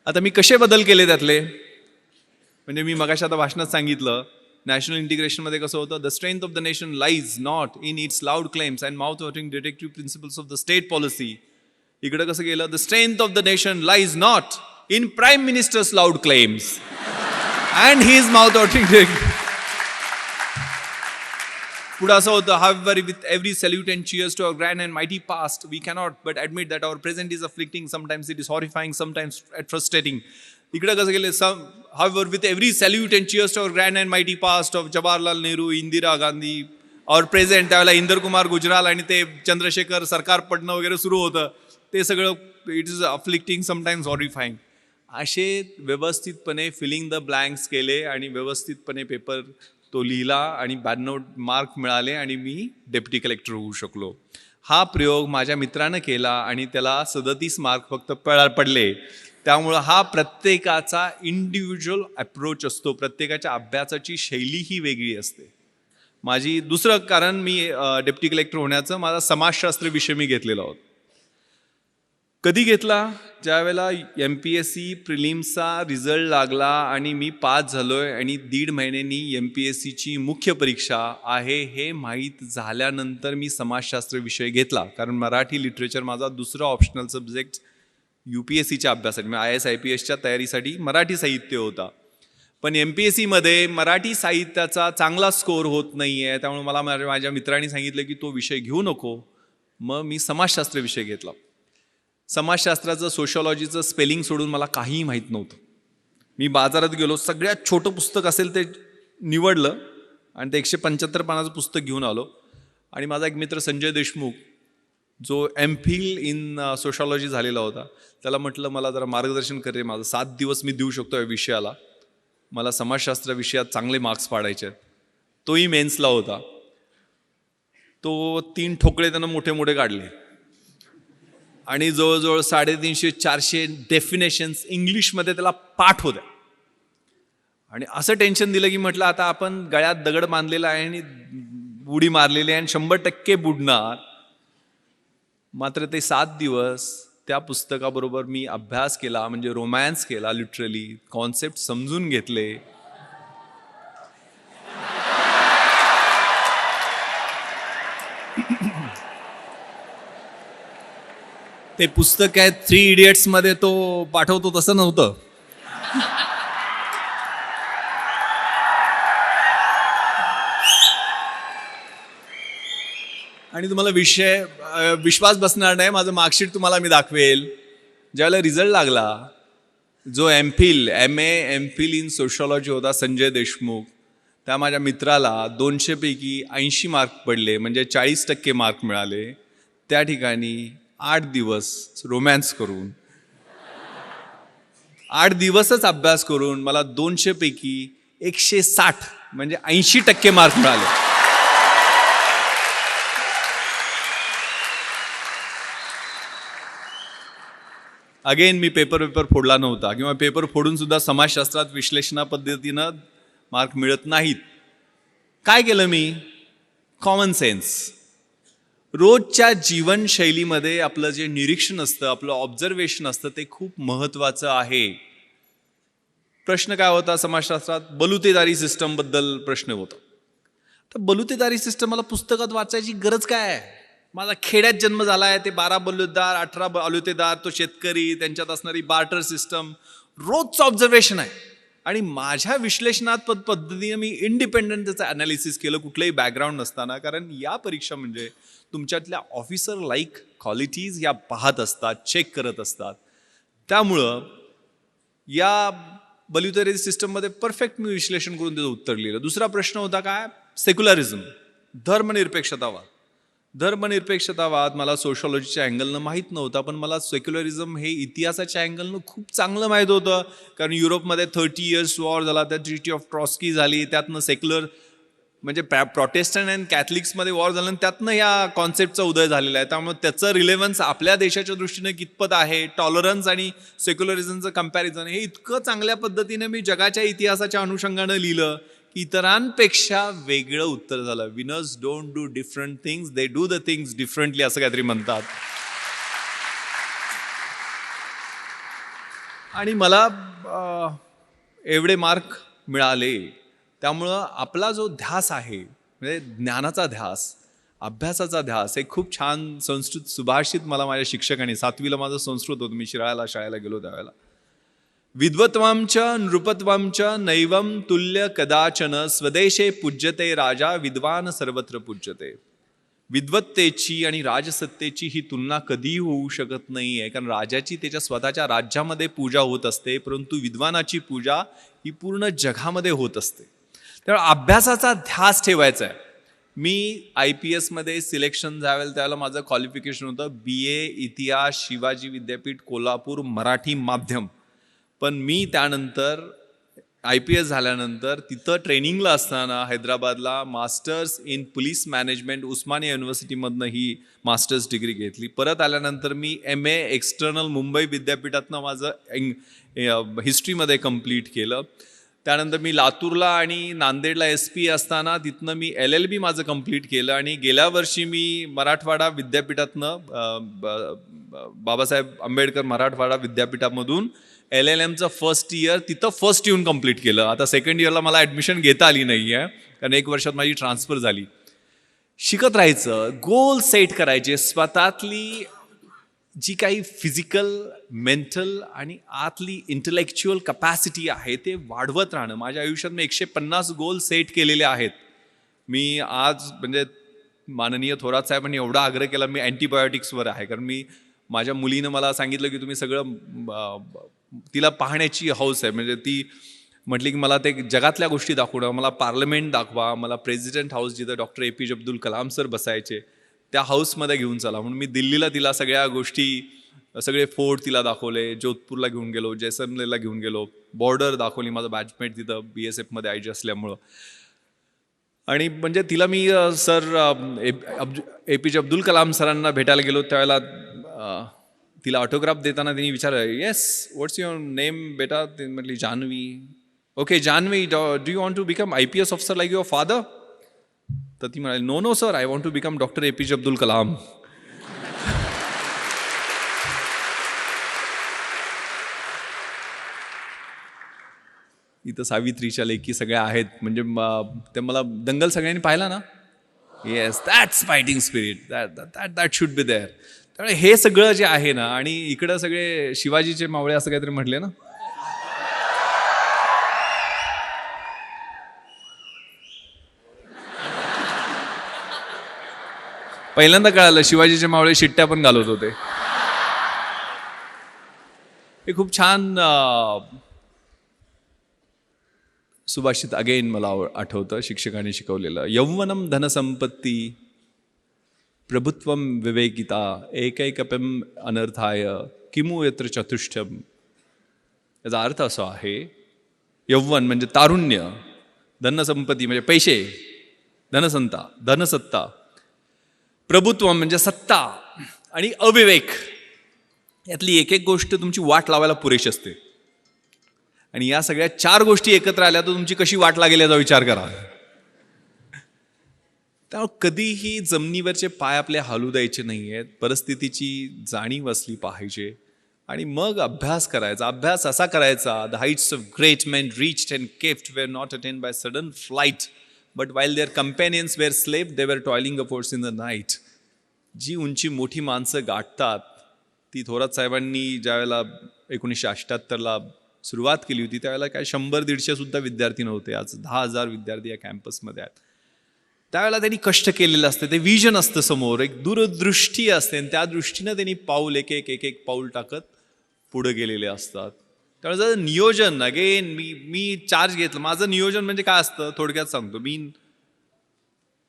आता मी कसे बदल केले त्यातले, म्हणजे मी मगाशी आता भाषणात सांगितलं नॅशनल इंटिग्रेशनमध्ये कसं होतं, the strength of the nation lies not in its loud claims and mouth-watering directive principles of the state policy. इकडं कसं गेलं, the strength of the nation lies not in prime ministers loud claims and his mouth-watering directive. पुढं असं होतं, however with every salute and cheers to our grand and mighty past, we cannot but admit that our present is afflicting, sometimes it is horrifying, sometimes frustrating. इकडं कसं गेलं, however with every salute and cheers to our grand and mighty past of Jawaharlal Nehru, Indira Gandhi, our present, त्यावेळेला इंदर कुमार गुजराल आणि ते चंद्रशेखर सरकार पडणं वगैरे सुरू होतं, ते सगळं इट इज अफ्लिक्टिंग, समटाईम्स हॉरिफाईंग. असे व्यवस्थितपणे फिलिंग द ब्लँक्स केले आणि व्यवस्थितपणे पेपर तो लिहिला आणि 92 मार्क मिळाले आणि मी डेप्युटी कलेक्टर होऊ शकलो. हा प्रयोग माझ्या मित्रानं केला आणि त्याला 37 मार्क फक्त पडले. त्यामुळं हा प्रत्येकाचा इंडिव्हिज्युअल अप्रोच असतो, प्रत्येकाच्या अभ्यासाची शैली ही वेगळी असते. माझी दुसरं कारण मी डेप्युटी कलेक्टर होण्याचं, माझा समाजशास्त्र विषय मी घेतलेला होता. कधी घेतला, ज्या वेळेला MPSC प्रिलिम्सचा रिझल्ट लागला आणि मी पास झालोय आणि 1.5 महिन्यांनी MPSCची मुख्य परीक्षा आहे हे माहीत झाल्यानंतर मी समाजशास्त्र विषय घेतला, कारण मराठी लिटरेचर माझा दुसरा ऑप्शनल सब्जेक्ट UPSCच्या अभ्यासासाठी, IAS IPSच्या तयारीसाठी मराठी साहित्य होता. पण MPSCमध्ये मराठी साहित्याचा चांगला स्कोअर होत नाही आहे, त्यामुळे मला माझ्या मित्रांनी सांगितलं की तो विषय घेऊ नको. मग मी समाजशास्त्र विषय घेतला. समाजशास्त्राचं, सोशॉलॉजीचं स्पेलिंग सोडून मला काहीही माहीत नव्हतं. मी बाजारात गेलो, सगळ्यात छोटं पुस्तक असेल ते निवडलं आणि ते 175 पानाचं पुस्तक घेऊन आलो. आणि माझा एक मित्र संजय देशमुख, जो MPhil इन सोशॉलॉजी झालेला होता, त्याला म्हटलं मला जरा मार्गदर्शन कर रे, माझं 7 दिवस मी देऊ शकतो या विषयाला, मला समाजशास्त्र विषयात चांगले मार्क्स पाडायचे आहेत. तोही मेन्सला होता. तो 3 ठोकळे त्यानं मोठे मोठे काढले आणि जवळजवळ 350-400 डेफिनेशन्स इंग्लिशमध्ये त्याला पाठ होत्या. आणि असं टेन्शन दिलं की म्हटलं आता आपण गळ्यात दगड बांधलेला आहे आणि उडी मारलेली आहे आणि 100% बुडणार. मात्र ते 7 दिवस त्या पुस्तकाबरोबर मी अभ्यास केला, म्हणजे रोमॅन्स केला, लिटरली कॉन्सेप्ट समजून घेतले. ते पुस्तक आहे 3 इडियट्समध्ये तो पाठवतो तसं नव्हतं. आणि तुम्हाला विश्वास बसणार नाही, माझं मार्कशीट तुम्हाला मी दाखवेल. ज्यावेळेला रिझल्ट लागला, जो MPhil इन सोशॉलॉजी होता संजय देशमुख, त्या माझ्या मित्राला 200 पैकी 80 मार्क पडले, म्हणजे 40% मार्क मिळाले. त्या ठिकाणी 8 दिवस रोमॅन्स करून, 8 दिवसच अभ्यास करून मला 200 पैकी 160 म्हणजे 80% मार्क मिळाले. अगेन मी पेपर फोडला नव्हता, किंवा पेपर फोडून सुद्धा समाजशास्त्रात विश्लेषणा पद्धतीनं मार्क मिळत नाहीत. काय केलं मी? Common sense. रोजच्या जीवनशैलीमध्ये आपलं जे निरीक्षण असतं, आपलं ऑब्झर्वेशन असतं, ते खूप महत्त्वाचं आहे. प्रश्न काय होता समाजशास्त्रात? बलुतेदारी सिस्टमबद्दल प्रश्न होता. तर बलुतेदारी सिस्टम मला पुस्तकात वाचायची गरज काय आहे? माझा खेड्यात जन्म झाला आहे, ते 12 बलुतेदार, 18 बलुतेदार, तो शेतकरी, त्यांच्यात असणारी बार्टर सिस्टम, रोजचं ऑब्झर्वेशन आहे. आणि माझ्या विश्लेषणात्मक पद्धतीने मी इंडिपेंडंट त्याचं अनालिसिस केलं, कुठलंही बॅकग्राऊंड नसताना. कारण या परीक्षा म्हणजे तुमच्यातल्या ऑफिसर लाईक क्वालिटीज या पाहत असतात, चेक करत असतात. त्यामुळं या बल्युटरी सिस्टममध्ये परफेक्ट मी विश्लेषण करून त्याचं उत्तर लिहिलं. दुसरा प्रश्न होता काय? सेक्युलरिझम, धर्मनिरपेक्षतावाद. धर्मनिरपेक्षतावाद मला सोशॉलॉजीच्या अँगलनं माहीत नव्हता, पण मला सेक्युलरिझम हे इतिहासाच्या अँगलनं खूप चांगलं माहीत होतं. कारण युरोपमध्ये 30 इयर्स वॉर झाला, त्यात ट्रिटी ऑफ ट्रॉस्की झाली, त्यातनं सेक्युलर म्हणजे प्रोटेस्टंट अँड कॅथलिक्समध्ये वॉर झालं, त्यातनं या कॉन्सेप्टचा उदय झालेला आहे. त्यामुळे त्याचं रिलेव्हन्स आपल्या देशाच्या दृष्टीने कितपत आहे, टॉलरन्स आणि सेक्युलरिझमचं कम्पॅरिझन, हे इतकं चांगल्या पद्धतीने मी जगाच्या इतिहासाच्या अनुषंगानं लिहिलं की इतरांपेक्षा वेगळं उत्तर झालं. Winners don't do different things, they do the things differently, असं काहीतरी म्हणतात. आणि मला एवढे मार्क मिळाले. त्यामुळं आपला जो ध्यास आहे, म्हणजे ज्ञानाचा ध्यास, अभ्यासाचा ध्यास, हे खूप छान संस्कृत सुभाषित मला माझ्या शिक्षकांनी, 7वीला माझं संस्कृत होतं, मी शिराळ्याला शाळेला गेलो त्यावेळेला, विद्वत्वांच नृपत्वांच नैवम तुल्य कदाचन स्वदेशे पूज्यते राजा विद्वान सर्वत्र पूज्यते. विद्वत्तेची आणि राजसत्तेची ही तुलना कधीही होऊ शकत नाही आहे. कारण राजाची त्याच्या स्वतःच्या राज्यामध्ये पूजा होत असते, परंतु विद्वानाची पूजा ही पूर्ण जगामध्ये होत असते. त्यामुळे अभ्यासाचा ध्यास ठेवायचा आहे. मी IPSमध्ये सिलेक्शन झालं त्यावेळेला माझं क्वालिफिकेशन होतं BA इतिहास, शिवाजी विद्यापीठ कोल्हापूर, मराठी माध्यम. पण मी त्यानंतर IPS झाल्यानंतर तिथं ट्रेनिंगला असताना हैदराबादला masters in police management Osmania युनिव्हर्सिटीमधनं he masters degree घेतली. परत आल्यानंतर मी MA एक्सटर्नल मुंबई विद्यापीठातनं माझं हिस्ट्रीमध्ये कंप्लीट केलं. त्यानंतर मी लातूरला आणि नांदेडला SP असताना तिथनं मी LLB माझं कंप्लीट केलं. आणि गेल्या वर्षी मी मराठवाडा विद्यापीठातनं बाबासाहेब आंबेडकर मराठवाडा विद्यापीठामधून LLMचं फर्स्ट इयर तिथं फर्स्ट येऊन कंप्लीट केलं. आता सेकंड इयरला मला ॲडमिशन घेता आली नाही आहे, कारण 1 वर्षात माझी ट्रान्सफर झाली. शिकत राहायचं, गोल सेट करायचे, स्वतःतली जी काही फिजिकल, मेंटल आणि आतली इंटलेक्च्युअल कपॅसिटी आहे ते वाढवत राहणं. माझ्या आयुष्यात मी 150 गोल सेट केलेले आहेत. मी आज म्हणजे माननीय थोरात साहेबांनी एवढा आग्रह केला, मी अँटीबायोटिक्सवर आहे. कारण मी माझ्या मुलीनं मला सांगितलं की तुम्ही सगळं, तिला पाहण्याची हौस आहे. म्हणजे ती म्हटली की मला ते जगातल्या गोष्टी दाखवणं, मला पार्लमेंट दाखवा, मला प्रेसिडेंट हाऊस जिथं doctor APJ Abdul Kalam sir बसायचे त्या हाऊसमध्ये घेऊन चला. म्हणून मी दिल्लीला तिला सगळ्या गोष्टी, सगळे फोर्ट तिला दाखवले, जोधपूरला घेऊन गेलो, जैसलमेरला घेऊन गेलो, बॉर्डर दाखवली, माझं बॅचमेट तिथं BSFमध्ये IG असल्यामुळं. आणि म्हणजे तिला मी सर APJ अब्दुल कलाम सरांना भेटायला गेलो त्यावेळेला तिला ऑटोग्राफ देताना त्यांनी विचारलं, येस व्हॉट्स युअर नेम बेटा? ते म्हटली Jahnavi. Okay Jahnavi, do you want to become IPS officer like your father? तर ती म्हणाली, no no sir, I want to become doctor APJ Abdul Kalam. इथं सावित्रीच्या लेखी सगळ्या आहेत. म्हणजे ते मला दंगल सगळ्यांनी पाहिला ना? Yes, that's fighting spirit, that should be there. त्यामुळे हे सगळं जे आहे ना, आणि इकडं सगळे शिवाजीचे मावळे असं काहीतरी म्हटले ना, पहिल्यांदा कळालं शिवाजीचे मावळे शिट्ट्या पण घालत होते. हे खूप छान सुभाषित अगेन मला आठवतं, शिक्षकांनी शिकवलेलं. यौवनम धनसंपत्ती प्रभुत्वम विवेकिता एकैकपम अनर्थाय किमु यत्र चतुष्टम. याचा अर्थ असा आहे, यौवन म्हणजे तारुण्य, धनसंपत्ती म्हणजे पैसे, धनसत्ता, प्रभुत्व म्हणजे सत्ता, आणि अविवेक, यातली एक एक गोष्ट तुमची वाट लावायला पुरेशी असते. आणि या सगळ्या 4 गोष्टी एकत्र आल्या तर तुमची कशी वाट लागेल याचा विचार करा. त्यामुळे कधीही जमिनीवरचे पाय आपले हलू द्यायचे नाही आहेत. परिस्थितीची जाणीव असली पाहिजे आणि मग अभ्यास करायचा. अभ्यास असा करायचा, the heights of great main reached and kept wear not attend by sudden flight, but while there कंपॅनियन्स wear slab they were toiling affords in the night. जी उंची मोठी माणसं गाठतात ती थोरात साहेबांनी ज्यावेळेला 1978ला सुरुवात केली होती त्यावेळेला काय 100-150 सुद्धा विद्यार्थी नव्हते. आज 10,000 विद्यार्थी या कॅम्पसमध्ये आहेत. त्यावेळेला त्यांनी कष्ट केलेलं असतं, ते विजन असतं समोर, एक दूरदृष्टी असते आणि त्या दृष्टीनं त्यांनी पाऊल एक एक पाऊल टाकत पुढे गेलेले असतात. त्यावेळेस जर नियोजन अगेन मी चार्ज घेतलं. माझं नियोजन म्हणजे काय असतं थोडक्यात सांगतो. मी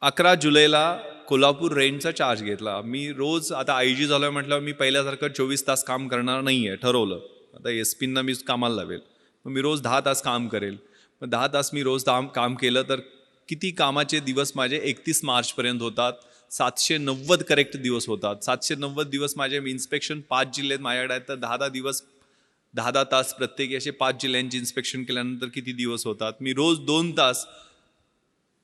11 जुलैला कोल्हापूर रेंजचा चार्ज घेतला. मी रोज आता IG झालोय म्हटल्यावर मी पहिल्यासारखं 24 तास काम करणार नाही आहे, ठरवलं. आता SP-ना मी कामाला लावेल, मग मी रोज 10 तास काम करेल. मग 10 तास मी रोज काम केलं तर किती कामाचे दिवस माझे 31 मार्चपर्यंत होतात. 790 करेक्ट दिवस होतात. 790 दिवस माझे इन्स्पेक्शन 5 जिल्ह्यात माझ्याकडे आहेत, तर 10 दिवस 10 तास प्रत्येकी असे 5 जिल्ह्यांची इन्स्पेक्शन केल्यानंतर किती दिवस होतात. मी रोज 2 तास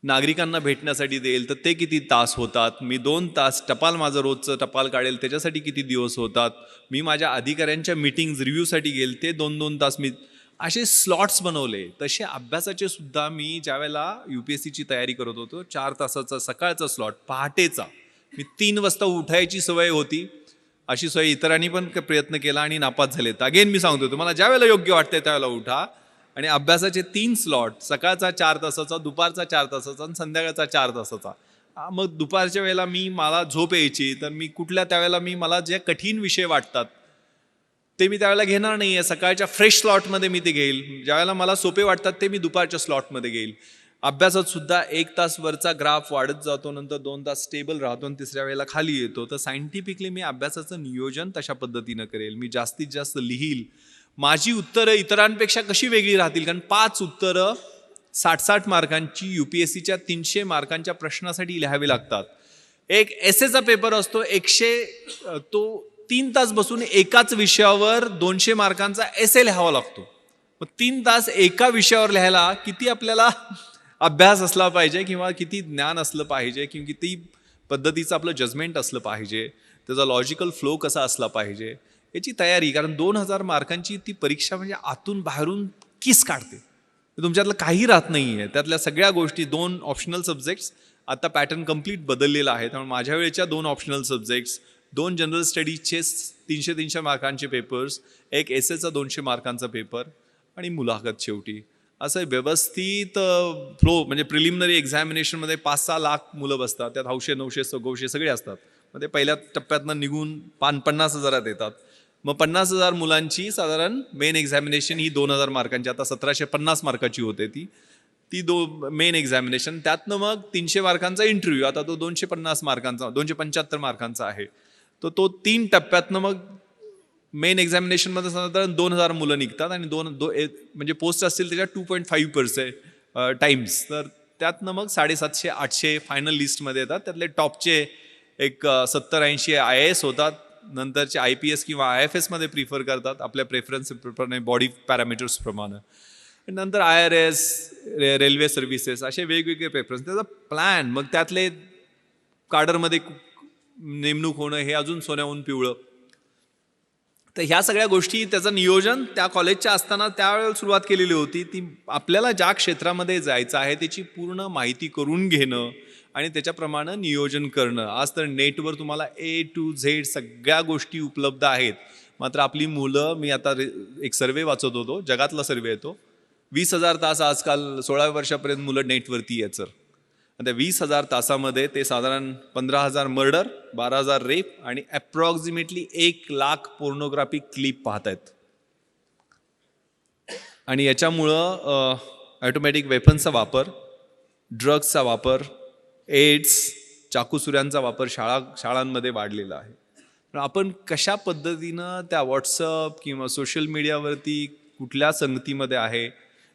नागरिकांना भेटण्यासाठी देईल तर ते किती तास होतात. मी 2 तास टपाल माझं रोजचं टपाल काढेल त्याच्यासाठी किती दिवस होतात. मी माझ्या अधिकाऱ्यांच्या मीटिंग्ज रिव्ह्यूसाठी गेल ते 2-2 तास मी असे स्लॉट्स बनवले. तसे अभ्यासाचे सुद्धा मी ज्यावेळेला UPSCची तयारी करत होतो 4 तासाचा सकाळचा स्लॉट पहाटेचा, मी 3 वाजता उठायची सवय होती. अशी सवय इतरांनी पण प्रयत्न केला आणि नापास झालेत. अगेन मी सांगतो तुम्हाला ज्यावेळेला योग्य वाटते त्यावेळेला उठा आणि अभ्यासाचे 3 स्लॉट, सकाळचा 4 तासाचा, दुपारचा 4 तासाचा आणि संध्याकाळचा 4 तासाचा. मग दुपारच्या वेळेला मला झोप यायची तर मी त्यावेळेला मला जे कठीण विषय वाटतात ते मी त्यावेळेला घेणार नाही आहे. सकाळच्या फ्रेश स्लॉटमध्ये मी ते घेईल. ज्यावेळेला मला सोपे वाटतात ते मी दुपारच्या स्लॉटमध्ये घेईल. अभ्यासात सुद्धा 1 तास वरचा ग्राफ वाढत जातो, नंतर 2 तास स्टेबल राहतो आणि तिसऱ्या वेळेला खाली येतो. तर सायंटिफिकली मी अभ्यासाचं नियोजन तशा पद्धतीनं करेल. मी जास्तीत जास्त लिहील. माझी उत्तरं इतरांपेक्षा कशी वेगळी राहतील, कारण 5 उत्तरं 60-60 मार्कांची UPSCच्या 300 मार्कांच्या प्रश्नासाठी लिहावी लागतात. एक एसेचा पेपर असतो 100, तो 3 तास बसून एकाच विषयावर 200 मार्कांचा एसे लिहावा लागतो. मग 3 तास एका विषयावर लिहायला किती आपल्याला अभ्यास असला पाहिजे किंवा किती ज्ञान असलं पाहिजे किंवा किती पद्धतीचं आपलं जजमेंट असलं पाहिजे, त्याचा लॉजिकल फ्लो कसा असला पाहिजे याची तयारी. कारण 2000 मार्कांची ती परीक्षा म्हणजे आतून बाहेरून किस काढते. तुमच्यातलं काही राहत नाही आहे. त्यातल्या सगळ्या गोष्टी 2 ऑप्शनल सब्जेक्ट्स, आता पॅटर्न कम्प्लीट बदललेला आहे. त्यामुळे माझ्या वेळेच्या 2 ऑप्शनल सब्जेक्ट्स, 2 जनरल स्टडीजचे 300 मार्कांचे पेपर्स, एक एसेचा 200 मार्कांचा पेपर आणि मुलाखत शेवटी. असं व्यवस्थित फ्लो म्हणजे प्रिलिमिनरी एक्झामिनेशनमध्ये 5-6 लाख मुलं बसतात. त्यात 800-900 सगोशे सगळे असतात. मग ते पहिल्या टप्प्यातनं निघून 50,000 येतात. मग 50,000 मुलांची साधारण मेन एक्झामिनेशन ही 2000 मार्कांची, आता 1750 मार्काची होते ती मेन एक्झामिनेशन. त्यातनं मग 300 मार्कांचा इंटरव्ह्यू, आता तो 250 मार्कांचा 275 मार्कांचा आहे. तो 3 टप्प्यातनं मग मेन एक्झामिनेशनमध्ये साधारण 2000 मुलं निघतात आणि म्हणजे पोस्ट असतील त्याच्या 2.5% टाइम्स. तर त्यातनं मग 750-800 फायनल लिस्टमध्ये येतात. त्यातले टॉपचे एक 70-80 IAS होतात. नंतरचे IPS किंवा IFS मध्ये प्रिफर करतात आपल्या प्रेफरन्स प्रमाणे, बॉडी पॅरामीटर्स प्रमाणे. नंतर IRS, रेल्वे सर्व्हिसेस, असे वेगवेगळे प्रेफरन्स, त्याचा प्लॅन. मग त्यातले काडरमध्ये नेमणूक होणं हे अजून सोन्याहून पिवळं. तर ह्या सगळ्या गोष्टी त्याचं नियोजन त्या कॉलेजच्या असताना त्यावेळेला सुरुवात केलेली होती. ती आपल्याला ज्या क्षेत्रामध्ये जायचं आहे त्याची पूर्ण माहिती करून घेणं आणि त्याच्याप्रमाणे नियोजन करणं. आज तर नेटवर तुम्हाला A to Z सगळ्या गोष्टी उपलब्ध आहेत. मात्र आपली मुलं, मी आता एक सर्वे वाचत होतो, जगातला सर्वे येतो, 20,000 तास आजकाल 16 वर्षापर्यंत मुलं नेटवरती यायचं. त्या 20,000 तासामध्ये ते साधारण 15,000 मर्डर, 12,000 रेप आणि अप्रॉक्सिमेटली 1,00,000 पोर्नोग्राफिक क्लिप पाहत आहेत. आणि याच्यामुळं ऑटोमॅटिक वेपन्सचा वापर, ड्रग्सचा वापर, एड्स, चाकूसुऱ्यांचा वापर शाळांमध्ये वाढलेला आहे. पण आपण कशा पद्धतीनं त्या व्हॉट्सअप किंवा सोशल मीडियावरती कुठल्या संगतीमध्ये आहे.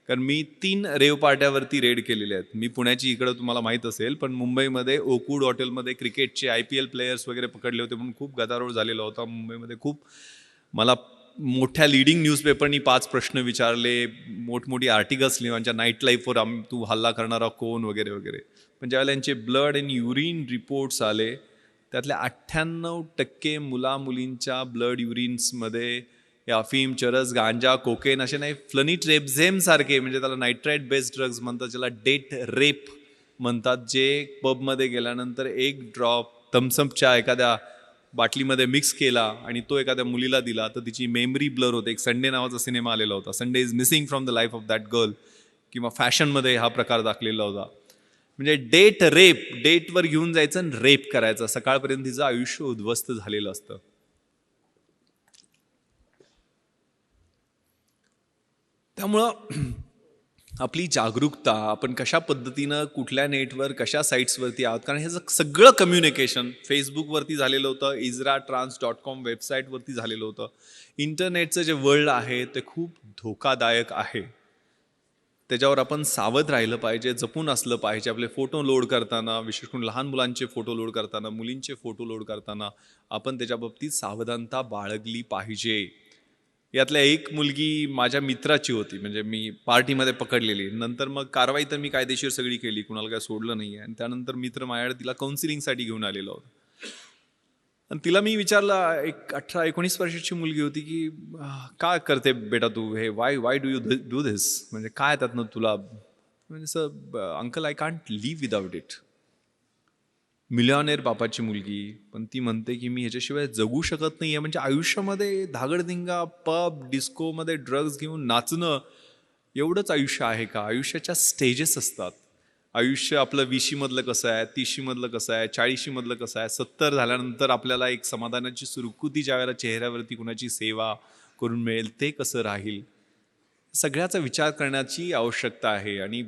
कारण मी 3 रेव पार्ट्यावरती रेड केलेले आहेत. मी पुण्याची इकडं तुम्हाला माहीत असेल, पण मुंबईमध्ये ओकूड हॉटेलमध्ये क्रिकेटचे IPL प्लेयर्स वगैरे पकडले होते म्हणून खूप गदारोळ झालेला होता मुंबईमध्ये. खूप मला मोठ्या लिडिंग न्यूजपेपरनी 5 प्रश्न विचारले, मोठमोठी आर्टिकल्स लिहायच्या, नाईट लाईफवर तू हल्ला करणारा कोण वगैरे वगैरे. पण ज्यावेळेला यांचे ब्लड आणि युरिन रिपोर्ट्स आले, त्यातल्या 98% मुलींच्या ब्लड युरिन्समध्ये अफीम, चरस, गांजा, कोकेन असे नाही, फ्लनिट्रेप्झेम सारखे, म्हणजे त्याला नायट्राईट बेस्ड ड्रग्ज म्हणतात, ज्याला डेट रेप म्हणतात, जे पबमध्ये गेल्यानंतर एक ड्रॉप थम्सअपच्या एखाद्या बाटलीमध्ये मिक्स केला आणि तो एखाद्या मुलीला दिला तर तिची मेमरी ब्लर होते. एक संडे नावाचा सिनेमा आलेला होता, Sunday is missing from the life of that girl, किंवा फॅशनमध्ये हा प्रकार दाखलेला होता. म्हणजे डेट रेप, डेटवर घेऊन जायचं आणि रेप करायचं, सकाळपर्यंत तिचं आयुष्य उद्ध्वस्त झालेलं असतं. त्यामुळं आपली जागरूकता, आपण कशा पद्धतीनं कुठल्या नेटवर कशा साईट्सवरती आहोत, कारण हे सगळं कम्युनिकेशन फेसबुकवरती झालेलं होतं, izratrans.com वेबसाईटवरती झालेलं होतं. इंटरनेटचं जे वर्ल्ड आहे ते खूप धोकादायक आहे. त्याच्यावर आपण सावध राहिलं पाहिजे, जपून असलं पाहिजे. आपले फोटो लोड करताना, विशेष करून लहान मुलांचे फोटो लोड करताना, मुलींचे फोटो लोड करताना आपण त्याच्या बाबतीत सावधानता बाळगली पाहिजे. यातल्या एक मुलगी माझ्या मित्राची होती, म्हणजे मी पार्टीमध्ये पकडलेली. नंतर मग कारवाई तर मी कायदेशीर सगळी केली, कुणाला काय सोडलं नाही. आणि त्यानंतर मित्र माझ्याकडे तिला काउन्सिलिंगसाठी घेऊन आलेला होता. आणि तिला मी विचारलं, एक 18-19 वर्षाची मुलगी होती, की काय करते बेटा तू हे, why do you do this, म्हणजे काय त्यातनं तुला, म्हणजे sir uncle I can't leave without it. Millionaire बापाची मुलगी, पण ती म्हणते की मी ह्याच्याशिवाय जगू शकत नाही आहे. म्हणजे आयुष्यामध्ये धागडधिंगा, पब, डिस्कोमध्ये ड्रग्ज घेऊन नाचणं एवढंच आयुष्य आहे का? आयुष्याच्या स्टेजेस असतात. आयुष्य आपलं 20मधलं कसं आहे, 30मधलं कसं आहे, 40मधलं कसं आहे, 70 झाल्यानंतर आपल्याला एक समाधानाची सुरकुती ज्यावेळेला चेहऱ्यावरती कुणाची सेवा करून मिळेल ते कसं राहील, सगळ्याचा विचार करण्याची आवश्यकता आहे. आणि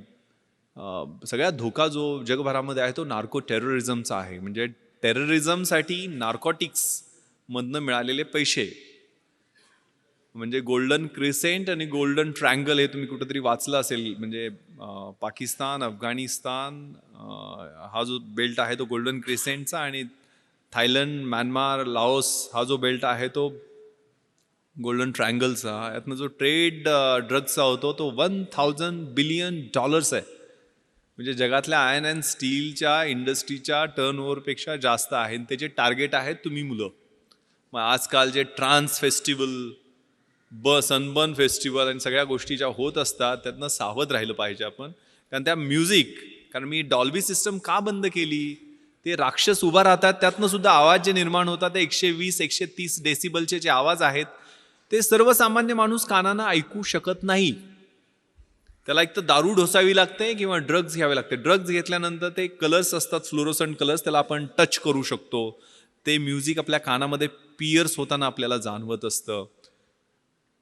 सगळ्यात धोका जो जगभरामध्ये आहे तो नार्को टेररिझमचा आहे. म्हणजे टेररिझमसाठी नार्कोटिक्स मधनं मिळालेले पैसे, म्हणजे गोल्डन क्रिसेंट आणि गोल्डन ट्रँगल हे तुम्ही कुठेतरी वाचलं असेल. म्हणजे पाकिस्तान, अफगाणिस्तान हा जो बेल्ट आहे तो गोल्डन क्रिसेंटचा, आणि थायलंड, म्यानमार, लाओस हा जो बेल्ट आहे तो गोल्डन ट्रँगलचा. यातनं जो ट्रेड ड्रग्सचा होतो तो $1000 बिलियन आहे. म्हणजे जगातल्या आयर्न अँड स्टीलच्या इंडस्ट्रीच्या टर्नओव्हरपेक्षा जास्त आहे. त्याचे टार्गेट आहेत तुम्ही मुलं. मग आजकाल जे ट्रान्स फेस्टिवल, सनबर्न फेस्टिवल आणि सगळ्या गोष्टी ज्या होत असतात त्यातनं सावध राहिलं पाहिजे आपण. कारण त्या म्युझिक, कारण मी डॉल्बी सिस्टम का बंद केली, ते राक्षस उभा राहतात, त्यातनं सुद्धा आवाज जे निर्माण होतात ते 120-130 डेसिबलचे जे आवाज आहेत ते सर्वसामान्य माणूस कानानं ऐकू शकत नाही. त्याला एक तर दारू ढोसावी लागते किंवा ड्रग्ज घ्यावे लागते. ड्रग्ज घेतल्यानंतर ते कलर्स असतात, फ्लोरोसंट कलर्स, त्याला आपण टच करू शकतो. ते म्युझिक आपल्या कानामध्ये पिअर्स होताना आपल्याला जाणवत असतं.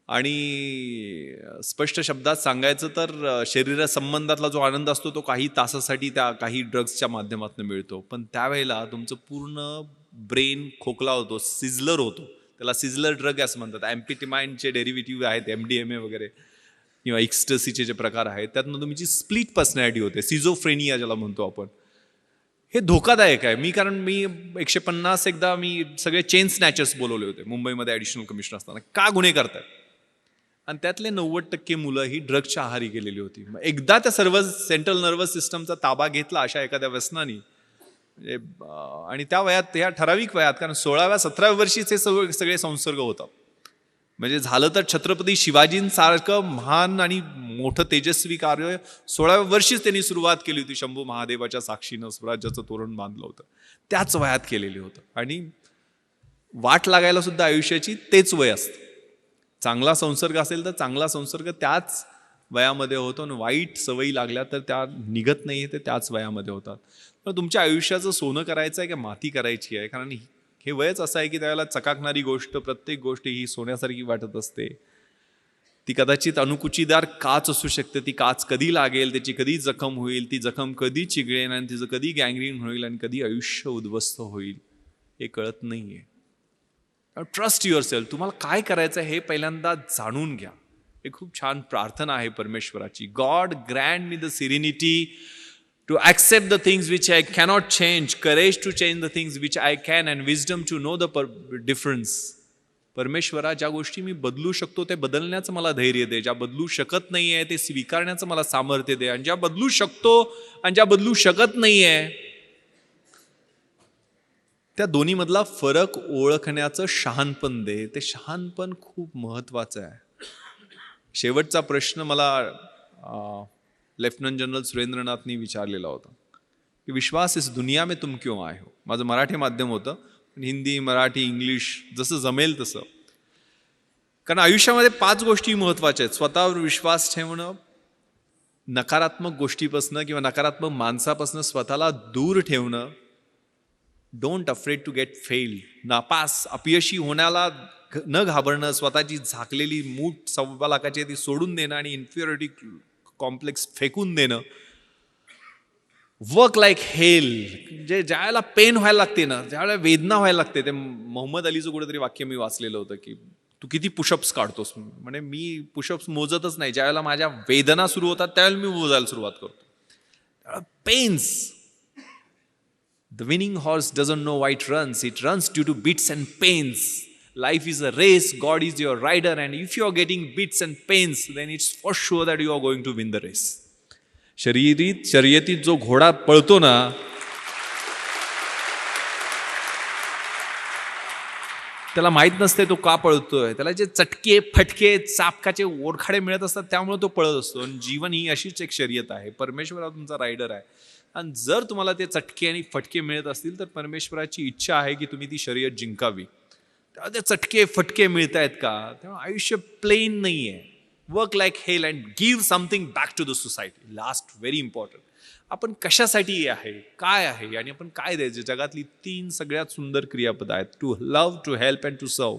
आणि स्पष्ट शब्दात सांगायचं तर शरीरा संबंधातला जो आनंद असतो तो काही तासासाठी त्या काही ड्रग्सच्या माध्यमातून मिळतो. पण त्यावेळेला तुमचं पूर्ण ब्रेन खोकला होतो, सिझलर होतो. त्याला सिझलर ड्रग असं म्हणतात. ॲम्फिटिमाइनचे डेरिव्हेटिव्ह आहेत, MDMA वगैरे, किंवा एक्स्टसीचे जे प्रकार आहेत, त्यातनं तुमची स्प्लिट पर्सनॅलिटी होते, सिझोफ्रेनिया ज्याला म्हणतो आपण. हे धोकादायक आहे. कारण मी 150 एकदा मी सगळे चेन स्नॅचर्स बोलवले होते मुंबईमध्ये ॲडिशनल कमिशनर असताना. का गुन्हे करतात? आणि त्यातले 90% मुलं ही ड्रग्सच्या आहारी गेलेली होती. मग एकदा त्या सर्व सेंट्रल नर्वस सिस्टमचा ताबा घेतला अशा एखाद्या व्यसनानी, म्हणजे आणि त्या वयात, या ठराविक वयात, कारण 16व्या-17व्या वर्षीच हे सगळे संसर्ग होतात. म्हणजे झालं तर छत्रपती शिवाजींसारखं महान आणि मोठं तेजस्वी कार्य 16व्या वर्षीच त्यांनी सुरुवात केली होती. शंभू महादेवाच्या साक्षीनं स्वराज्याचं तोरण बांधलं होतं, त्याच वयात केलेली होतं. आणि वाट लागायला सुद्धा आयुष्याची तेच वय असतं. चांगला संसर्ग असेल तर चांगला संसर्ग त्याच वयामध्ये होतो, आणि वाईट सवयी लागल्या तर त्या निघत नाही, ते त्याच वयामध्ये होतात. तर तुमच्या आयुष्याचं सोनं करायचं आहे की माती करायची आहे? कारण हे वयच असं आहे की त्यावेळेला चकाकणारी गोष्ट, प्रत्येक गोष्ट ही सोन्यासारखी वाटत असते. ती कदाचित अणुकुचीदार काच असू शकते. ती काच कधी लागेल, त्याची कधी जखम होईल, ती जखम कधी चिघळेल, आणि तिचं कधी गँग्रीन होईल, आणि कधी आयुष्य उद्ध्वस्त होईल हे कळत नाहीये. Trust your self. तुम्हाला काय करायचं हे पहिल्यांदा जाणून घ्या. हे खूप छान प्रार्थना आहे परमेश्वराची. God Grant me the serenity to accept the things which I cannot change, courage to change the things which I can, and wisdom to know the difference. परमेश्वरा, ज्या गोष्टी मी बदलू शकतो ते बदलण्याचं मला धैर्य दे, ज्या बदलू शकत नाही आहे ते स्वीकारण्याचं मला सामर्थ्य दे, आणि ज्या बदलू शकतो आणि ज्या बदलू शकत नाही आहे त्या दोन्ही मधला फरक ओळखण्याचं शहाणपण दे. ते शहाणपण खूप महत्वाचं आहे. शेवटचा प्रश्न मला लेफ्टनंट जनरल सुरेंद्रनाथनी विचारलेला होता की विश्वास इस दुनिया में तुम क्यों आए हो. माझं मराठी माध्यम होतं, पण हिंदी, मराठी, इंग्लिश जसं जमेल तसं. कारण आयुष्यामध्ये 5 गोष्टी महत्वाच्या आहेत. स्वतःवर विश्वास ठेवणं, नकारात्मक गोष्टीपासनं किंवा नकारात्मक माणसापासनं स्वतःला दूर ठेवणं, don't afraid to get fail, नापास अपयशी होण्याला न घाबरणं, स्वतःची झाकलेली मूठ 1.25 लाखाची ती सोडून देणं आणि इन्फिरियरिटी कॉम्प्लेक्स फेकून देणं. वर्क लाईक हेल, जे ज्यावेळेला पेन व्हायला लागते ना, ज्यावेळेला वेदना व्हायला लागते. ते मोहम्मद अलीचं कुठेतरी वाक्य मी वाचलेलं होतं की तू किती पुशअप्स काढतोस. म्हणजे मी पुशअप्स मोजतच नाही, ज्यावेळेला माझ्या वेदना सुरू होतात त्यावेळेला मी मोजायला सुरुवात करतो. Pens. The winning horse doesn't know why it runs. It runs due to beats and pains. Life is a race. God is your rider. And if you are getting beats and pains, then it's for sure that you are going to win the race. शर्यतीत जो घोडा पळतो ना, त्याला माहित नसते तो का पळतोय. त्याला जे चटके, फटके, चापकाचे ओरखाडे मिळत असतात त्यामुळे तो पळत असतो. आणि जीवन ही अशीच एक शर्यत आहे. परमेश्वर हा तुमचा रायडर आहे. आणि जर तुम्हाला ते चटके आणि फटके मिळत असतील तर परमेश्वराची इच्छा आहे की तुम्ही ती शर्यत जिंकावी. तेव्हा ते चटके फटके मिळत आहेत का, तेव्हा आयुष्य प्लेन नाही आहे. Work like hell and give something back to the society. Last, very important. आपण कशासाठी आहे, काय आहे आणि आपण काय द्यायचं. जगातली 3 सगळ्यात सुंदर क्रियापद आहेत. To love, to help and to serve.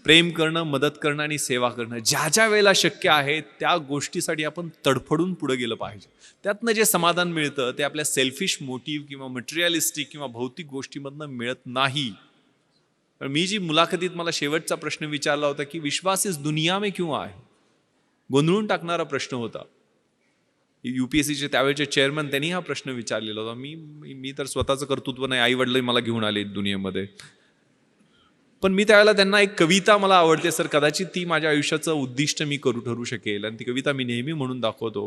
प्रेम करणं, मदत करणं आणि सेवा करणं. ज्या ज्या वेळेला शक्य आहे त्या गोष्टीसाठी आपण तडफडून पुढे गेलं पाहिजे. त्यातनं जे समाधान मिळतं ते आपल्या सेल्फिश मोटिव्ह किंवा मटेरियलिस्टिक किंवा भौतिक गोष्टीमधनं मिळत नाही. पण मी जी मुलाखतीत मला शेवटचा प्रश्न विचारला होता की विश्वास इस दुनिया में क्यों आहे, गोंधळून टाकणारा प्रश्न होता. UPSCचे त्यावेळेचे चेअरमन त्यांनी हा प्रश्न विचारलेला होता. मी तर स्वतःचं कर्तृत्व नाही, आई वडील मला घेऊन आले दुनियेमध्ये. पण मी त्यावेळेला त्यांना एक कविता मला आवडते सर, कदाचित ती माझ्या आयुष्याचं उद्दिष्ट मी ठरू शकेल. आणि ती कविता मी नेहमी म्हणून दाखवतो.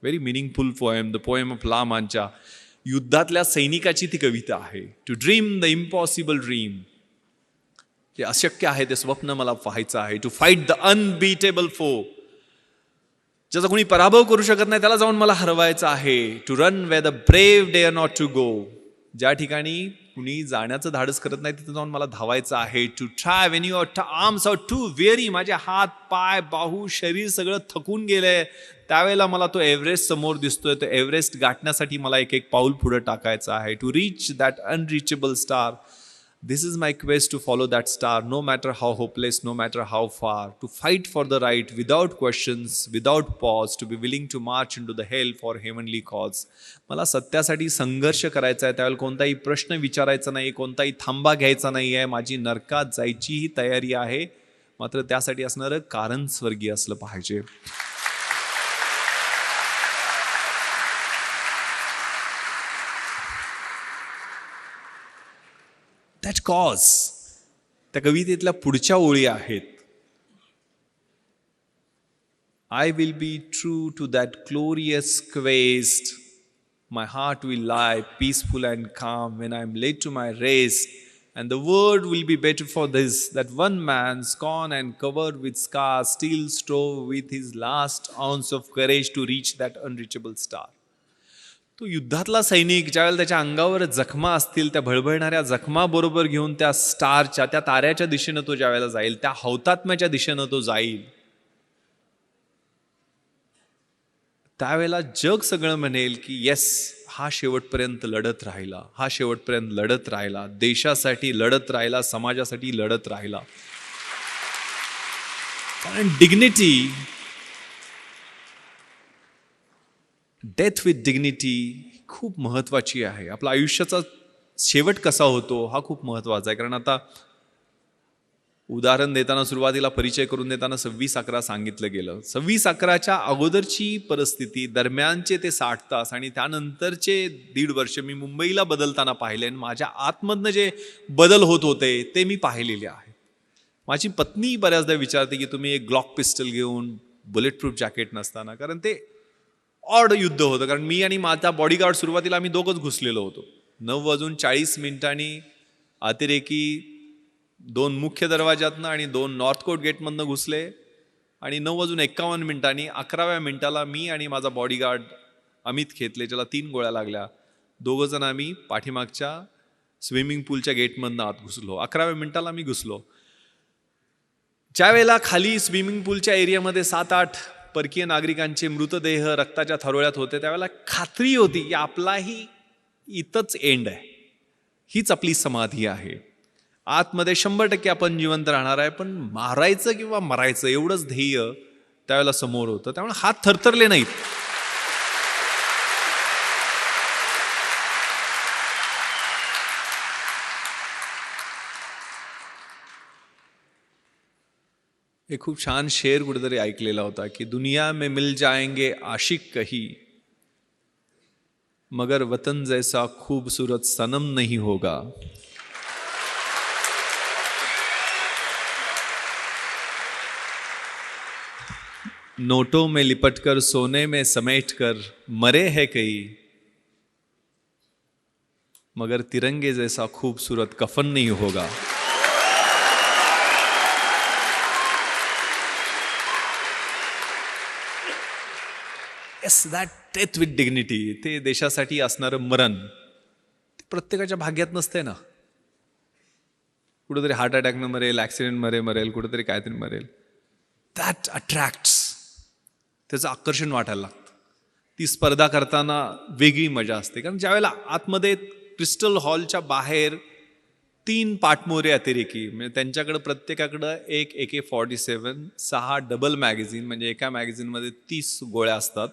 Very meaningful poem, the poem of La Mancha. युद्धातल्या सैनिकाची ती कविता आहे. To dream the impossible dream. जे अशक्य आहे ते स्वप्न मला पाहायचं आहे. टू फाईट द अनबीटेबल फो. ज्याचा कोणी पराभव करू शकत नाही त्याला जाऊन मला हरवायचं आहे. To run where the brave dare not to go. ज्या ठिकाणी कुणी जाण्याचं धाडस करत नाही तिथे जाऊन मला धावायचं आहे. To try when your arms are too weary. माझे हात, पाय, बाहू, शरीर सगळं थकून गेलंय. त्यावेळेला मला तो एव्हरेस्ट समोर दिसतोय. तो एव्हरेस्ट गाठण्यासाठी मला एक पाऊल पुढे टाकायचं आहे. To reach that unreachable star. This is my quest to follow that star, no matter how hopeless, no matter how far. To fight for the right without questions, without pause. To be willing to march into the hell for heavenly cause. मला सत्यासाठी संघर्ष करायचा आहे. त्यावेळेला कोणताही प्रश्न विचारायचा नाही, कोणताही थांबा घ्यायचा नाही आहे. माझी नरकात जायचीही तयारी आहे, मात्र त्यासाठी असणारं कारण स्वर्गीय असलं पाहिजे. That cause. त्या कवितेतल्या पुढच्या ओळी आहेत. I will be true to that glorious quest. My heart will lie peaceful and काम when I am late to my rest. And the world will be better for this that one man स्कॉन and covered with scars steel strove with his last ounce of courage to reach that unreachable star. तो युद्धातला सैनिक ज्यावेळेला त्याच्या अंगावर जखमा असतील, त्या भळभळणाऱ्या जखमा बरोबर घेऊन त्या स्टारच्या, त्या ताऱ्याच्या दिशेनं तो ज्यावेळेला जाईल, त्या हौतात्म्याच्या दिशेनं तो जाईल, त्यावेळेला जग सगळं म्हणेल की येस, हा शेवटपर्यंत लढत राहिला, हा शेवटपर्यंत लढत राहिला, देशासाठी लढत राहिला, समाजासाठी लढत राहिला. कारण डिग्निटी, डेथ विथ डिग्निटी खूप महत्वाची आहे. आपला आयुष्याचा शेवट कसा होतो हा खूप महत्वाचा आहे. कारण आता उदाहरण देताना, सुरुवातीला परिचय करून देताना 26/11 सांगितलं गेलं. 26/11च्या अगोदरची परिस्थिती, दरम्यानचे ते 60 तास आणि त्यानंतरचे 1.5 वर्ष मी मुंबईला बदलताना पाहिले आणि माझ्या आतमधनं जे बदल होत होते ते मी पाहिलेले आहेत. माझी पत्नी बऱ्याचदा विचारते की तुम्ही एक ग्लॉक पिस्टल घेऊन बुलेट प्रूफ जॅकेट नसताना, कारण ते ऑड युद्ध होतं. कारण मी आणि माझा बॉडीगार्ड सुरुवातीला आम्ही दोघंच घुसलेलो होतो. 9:40 अतिरेकी 2 मुख्य दरवाजातनं आणि 2 नॉर्थ कोट गेटमधनं घुसले आणि 9:51 11व्या मिनिटाला मी आणि माझा बॉडीगार्ड अमित खेतले, ज्याला 3 गोळ्या लागल्या, दोघंजण आम्ही पाठीमागच्या स्विमिंग पूलच्या गेटमधनं आत घुसलो. 11व्या मिनिटाला मी घुसलो. ज्या वेळेला खाली स्विमिंग पूलच्या एरियामध्ये 7-8 परकीय नागरिकांचे मृतदेह रक्ताच्या थारोळ्यात होते, त्यावेळेला खात्री होती की आपलाही इथंच एंड आहे, हीच आपली समाधी आहे. आतमध्ये 100% आपण जिवंत राहणार आहे, पण मारायचं किंवा मरायचं एवढंच ध्येय त्यावेळेला समोर होतं. त्यामुळे हात थरथरले नाहीत. एक खूप छान शेर कुठेतरी ऐकलेला होता की दुनिया में मिल जाएंगे आशिक कही, मगर वतन जैसा खूबसूरत सनम नहीं होगा. नोटों में लिपटकर सोने में समेटकर मरे हैं कई, मगर तिरंगे जैसा खूबसूरत कफन नहीं होगा. Yes, that death with dignity, ते देशासाठी असणारं मरण, ते प्रत्येकाच्या भाग्यात नसते ना. कुठेतरी हार्ट अटॅकनं मरेल, ॲक्सिडेंट मरेल, कुठेतरी काहीतरी मरेल. दॅट अट्रॅक्ट्स, त्याचं आकर्षण वाटायला लागतं. ती स्पर्धा करताना वेगळी मजा असते. कारण ज्यावेळेला आतमध्ये क्रिस्टल हॉलच्या बाहेर 3 पाठमोरे अतिरेकी, म्हणजे त्यांच्याकडं प्रत्येकाकडं एक AK-47, 6 डबल मॅगझिन, म्हणजे एका मॅगझिनमध्ये 30 गोळ्या असतात,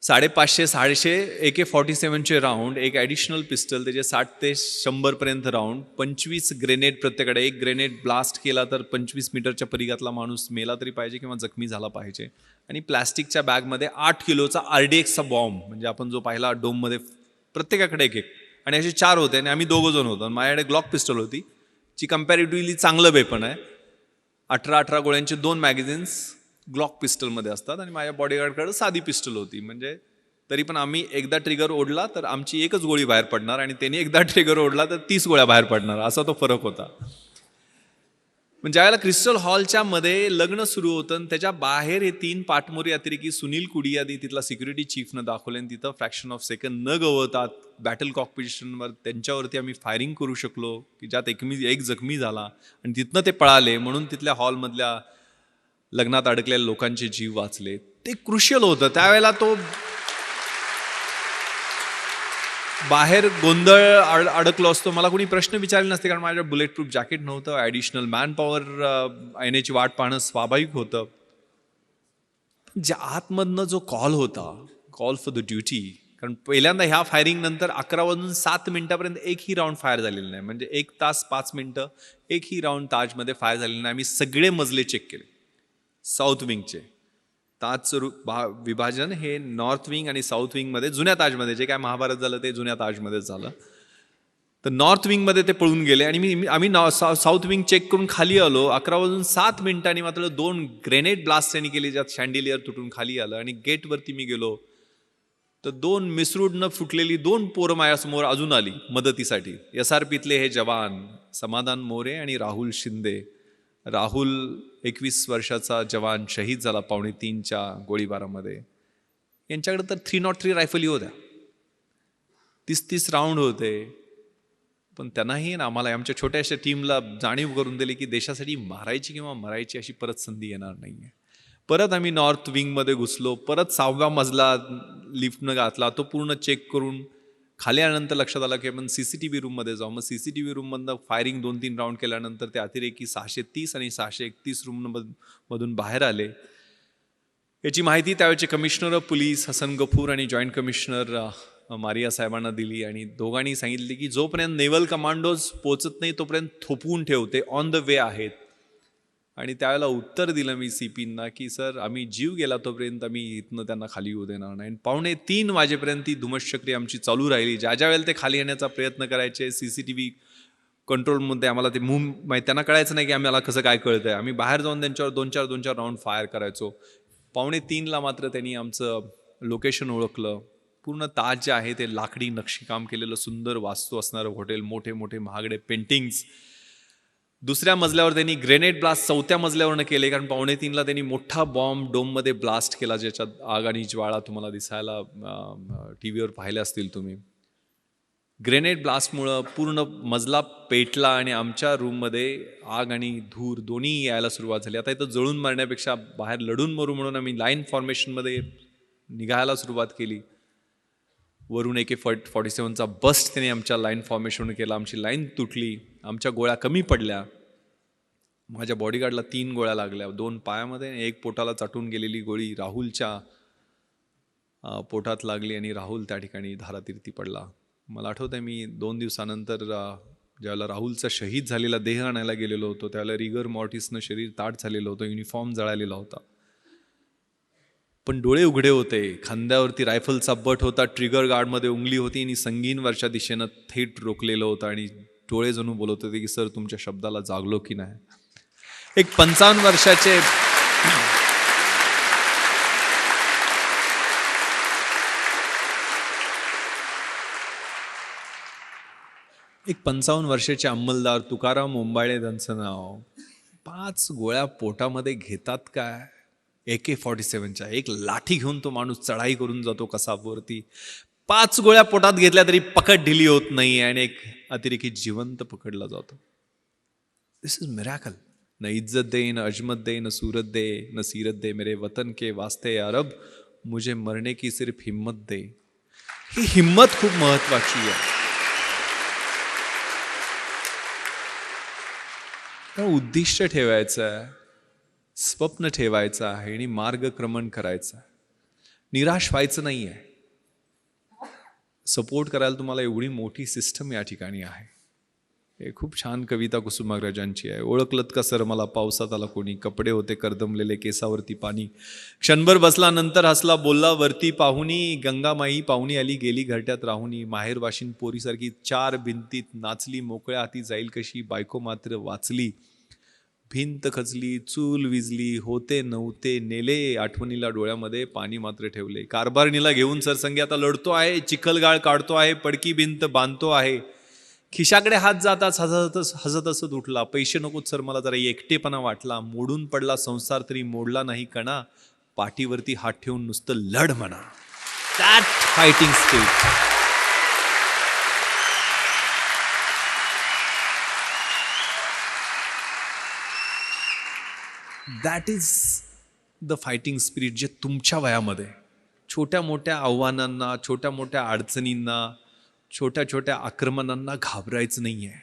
550-650 AK-47चे राऊंड, एक ॲडिशनल पिस्टल, त्याचे 60 ते 100 राऊंड, 25 ग्रेनेड प्रत्येकाकडे. एक ग्रेनेड ब्लास्ट केला तर 25 मीटरच्या परिघातला माणूस मेला तरी पाहिजे किंवा जखमी झाला पाहिजे. आणि प्लॅस्टिकच्या बॅगमध्ये 8 किलोचा RDXचा बॉम्ब, म्हणजे आपण जो पाहिला डोममध्ये, प्रत्येकाकडे एक. आणि असे 4 होते आणि आम्ही 2 जण होतो. माझ्याकडे ग्लॉक पिस्टल होती, जी कम्पॅरेटिव्हली चांगलं वेपन आहे. 18 गोळ्यांचे 2 मॅगझिन्स ग्लॉक पिस्टलमध्ये असतात आणि माझ्या बॉडीगार्डकडे साधी पिस्टल होती. म्हणजे तरी पण आम्ही एकदा ट्रिगर ओढला तर आमची एकच गोळी बाहेर पडणार आणि त्यांनी एकदा ट्रिगर ओढला तर 30 गोळ्या बाहेर पडणार, असा तो फरक होता. पण ज्यावेळेला क्रिस्टल हॉलच्या मध्ये लग्न सुरू होतं आणि त्याच्या बाहेर हे 3 पाठमोरी अतिरेकी सुनील कुडियादी, तिथला सिक्युरिटी चीफनं दाखवले आणि तिथं फ्रॅक्शन ऑफ सेकंड न गवतात बॅटल कॉक पोझिशनवर त्यांच्यावरती आम्ही फायरिंग करू शकलो, की ज्यात एक जखमी झाला आणि तिथनं ते पळाले, म्हणून तिथल्या हॉलमधल्या लग्नात अडकलेल्या लोकांचे जीव वाचले. ते क्रुशियल होतं. त्यावेळेला तो बाहेर गोंधळ अडकलो असतो, मला कोणी प्रश्न विचारले नसते, कारण माझ्या बुलेट प्रूफ जॅकेट नव्हतं, ॲडिशनल मॅन पॉवर येण्याची वाट पाहणं स्वाभाविक होतं. ज्या आतमधनं जो कॉल होता, कॉल फॉर द ड्युटी, कारण पहिल्यांदा ह्या फायरिंग नंतर 11:07 एकही राऊंड फायर झालेलं नाही. म्हणजे 1 तास 5 मिनिटं एकही राऊंड ताजमध्ये फायर झालेलं नाही. आम्ही सगळे मजले चेक केले. साऊथ विंगचे, ताजचं विभाजन हे नॉर्थ विंग आणि साऊथ विंगमध्ये, जुन्या ताजमध्ये जे काय महाभारत झालं ते जुन्या ताजमध्येच झालं. तर नॉर्थ विंगमध्ये ते पळून गेले आणि आम्ही साऊथ विंग चेक करून खाली आलो. 11:07 मात्र 2 ग्रेनेड ब्लास्ट त्यांनी केले, ज्यात शँडिलियर तुटून खाली आलं. आणि गेटवरती मी गेलो तर 2 मिसरूडनं फुटलेली 2 पोरं माझ्यासमोर अजून आली मदतीसाठी. SRPतले हे जवान समाधान मोरे आणि राहुल शिंदे. राहुल 21 वर्षाचा जवान शहीद झाला 2:45च्या गोळीबारामध्ये. यांच्याकडे तर 303 रायफली होत्या, 30 राऊंड होते. पण त्यांनाही आम्हाला, आमच्या छोट्याशा टीमला जाणीव करून दिली की देशासाठी मारायची किंवा मरायची अशी परत संधी येणार नाही आहे. परत आम्ही नॉर्थ विंगमध्ये घुसलो. परत 6व्या मजला लिफ्टनं घातला, तो पूर्ण चेक करून खाली आल्यानंतर लक्षात आलं की आपण CCTV रूममध्ये जाऊ. मग CCTV रूममधनं फायरिंग 2-3 राऊंड केल्यानंतर ते अतिरेकी 630 आणि 631 रूममधून बाहेर आले. याची माहिती त्यावेळेचे commissioner of police Hasan Ghafoor आणि जॉईंट कमिशनर मारिया साहेबांना दिली आणि दोघांनी सांगितले की जोपर्यंत नेव्हल कमांडोज पोचत नाही तोपर्यंत थोपवून ठेवते, ऑन द वे आहेत. आणि त्यावेळेला उत्तर दिलं मी CPंना की सर, आम्ही जीव गेला तोपर्यंत आम्ही इथनं त्यांना खाली येऊ देणार नाही. 2:45 वाजेपर्यंत ती धुमश्चक्री आमची चालू राहिली. ज्या वेळेला ते खाली येण्याचा प्रयत्न करायचे, CCTV कंट्रोलमध्ये आम्हाला ते त्यांना कळायचं नाही की आम्हाला कसं काय कळतंय. आम्ही बाहेर जाऊन त्यांच्यावर दोन चार राऊंड फायर करायचो. 2:45ला मात्र त्यांनी आमचं लोकेशन ओळखलं. पूर्ण ताज जे आहे ते लाकडी नक्षीकाम केलेलं सुंदर वास्तू असणारं हॉटेल, मोठे मोठे महागडे पेंटिंग्स. दुसऱ्या मजल्यावर त्यांनी ग्रेनेड ब्लास्ट 4थ्या मजल्यावरनं केले, कारण 2:45ला त्यांनी मोठा बॉम्ब डोममध्ये ब्लास्ट केला, ज्याच्यात आग आणि ज्वाळा तुम्हाला दिसायला टी व्हीवर पाहिले असतील तुम्ही. ग्रेनेड ब्लास्टमुळं पूर्ण मजला पेटला आणि आमच्या रूममध्ये आग आणि धूर दोन्ही यायला सुरुवात झाली. आता इथं जळून मारण्यापेक्षा बाहेर लढून मरू म्हणून आम्ही लाईन फॉर्मेशनमध्ये निघायला सुरुवात केली. वरून AK-47चा बस्ट त्याने आमच्या लाईन फॉर्मेशन केला. आमची लाईन तुटली, आमच्या गोळ्या कमी पडल्या. माझ्या बॉडीगार्डला 3 गोळ्या लागल्या, 2 पायामध्ये आणि 1 पोटाला चाटून गेलेली गोळी राहुलच्या पोटात लागली आणि राहुल त्या ठिकाणी धारातीर्थी पडला. मला आठवतं आहे, मी 2 दिवसानंतर ज्यावेळेला राहुलचा शहीद झालेला देह आणायला गेलेलो होतो, त्यावेळेला रिगर मॉर्टिसनं शरीर ताट झालेलं होतं, युनिफॉर्म जळालेला होता, पण डोळे उघडे होते. खांद्यावरती रायफलचा बट होता, ट्रिगर गार्डमध्ये उंगली होती आणि संगीन वरच्या दिशेनं थेट रोखलेलं होतं आणि डोळे जणू बोलत होते की सर तुमच्या शब्दाला जागलो की नाही. एक 55 वर्षाचे एक 55 वर्षाचे अंमलदार तुकाराम ओंबाळे त्यांचं नाव, 5 गोळ्या पोटामध्ये घेतात काय AK-47च्या. एक लाठी घेऊन तो माणूस चढाई करून जातो कसाबवरती. 5 गोळ्या पोटात घेतल्या तरी पकड ढिली होत नाही आणि एक अतिरेकी जिवंत पकडला जातो. दिस इज मिरॅकल. न इज्जत दे, न अजमत दे, न सूरत दे, न सीरत दे, मेरे वतन के वास्ते अरब, मुझे मरने की सिर्फ हिम्मत दे. ही हिम्मत खूप महत्वाची आहे. उद्दिष्ट ठेवायचं आहे, स्वप्न ठेवायचं आहे आणि मार्गक्रमण करायचं आहे. निराश व्हायचं नाही आहे. सपोर्ट करायला तुम्हाला एवढी मोठी सिस्टम या ठिकाणी आहे. हे खूप छान कविता कुसुमाग्रजांची आहे. ओळखलत का सर मला पावसात आला कोणी, कपडे होते करदमलेले केसावरती पाणी, क्षणभर बसला नंतर हसला बोलला वरती पाहुणी, गंगामाई पाहुणी आली गेली घरट्यात राहुनी, माहेर वाशिन पोरीसारखी 4 भिंतीत नाचली, मोकळ्या हाती जाईल कशी, बायको मात्र वाचली, भिंत खचली, चूल विजली, होते नव्हते नेले, आठवणीला डोळ्यामध्ये पाणी मात्र ठेवले, कारभारणीला घेऊन सरसंगी आता लढतो आहे, चिखलगाळ काढतो आहे, पडकी भिंत बांधतो आहे, खिशाकडे हात जाताच हसत हसत उठला, पैसे नकोत सर मला जरा एकटेपणा वाटला, मोडून पडला संसार तरी मोडला नाही कणा, पाठीवरती हात ठेवून नुसतं लढ म्हणा. That fighting spirit. That is the fighting spirit जे तुमच्या वयामध्ये छोट्या मोठ्या आव्हानांना, छोट्या मोठ्या अडचणींना, छोट्या छोट्या आक्रमणांना घाबरायचं नाही आहे.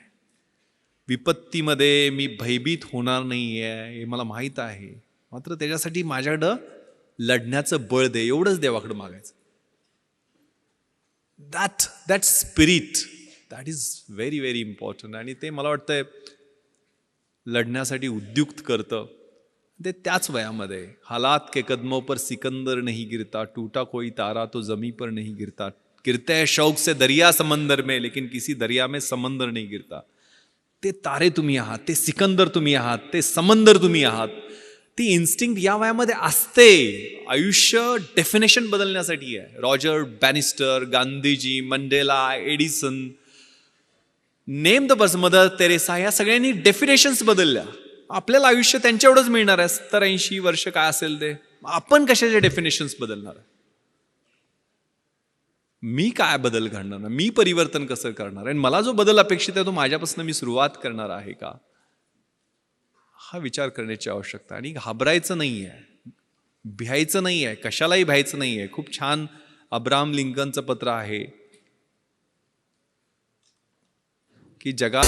विपत्तीमध्ये मी भयभीत होणार नाही आहे हे मला माहीत आहे, मात्र त्याच्यासाठी माझ्याकडं लढण्याचं बळ दे, एवढंच देवाकडं मागायचं. That spirit that is very very important आणि ते मला वाटतंय लढण्यासाठी उद्युक्त करतं. ते त्याच वयामध्ये हालात के कदमों पर सिकंदर नहीं गिरता, टूटा कोई तारा तो जमी पर नहीं गिरता, गिरते हैं शौक से दरिया समंदर में लेकिन किसी दरिया में समंदर नहीं गिरता. ते तारे तुम्ही आहात, ते सिकंदर तुम्ही आहात, ते समंदर तुम्ही आहात. ती इन्स्टिंक्ट या वयामध्ये असते. आयुष्य डेफिनेशन बदलण्यासाठी आहे. Roger Bannister, Gandhiji, Mandela, Edison, name the person, Mother Teresa, या सगळ्यांनी डेफिनेशन्स बदलल्या. आपल्याला आयुष्य त्यांच्या एवढंच मिळणार आहे, 70-80 वर्ष काय असेल ते. आपण कशाचे डेफिनेशन्स बदलणार आहे? मी काय बदल घडणार, मी परिवर्तन कसं करणार आहे, मला जो बदल अपेक्षित आहे तो माझ्यापासून मी सुरुवात करणार आहे का, हा विचार करण्याची आवश्यकता. आणि घाबरायचं नाही आहे, भ्यायचं नाही आहे, कशालाही भ्यायचं नाही आहे. खूप छान अब्राहम लिंकनचं पत्र आहे की जगात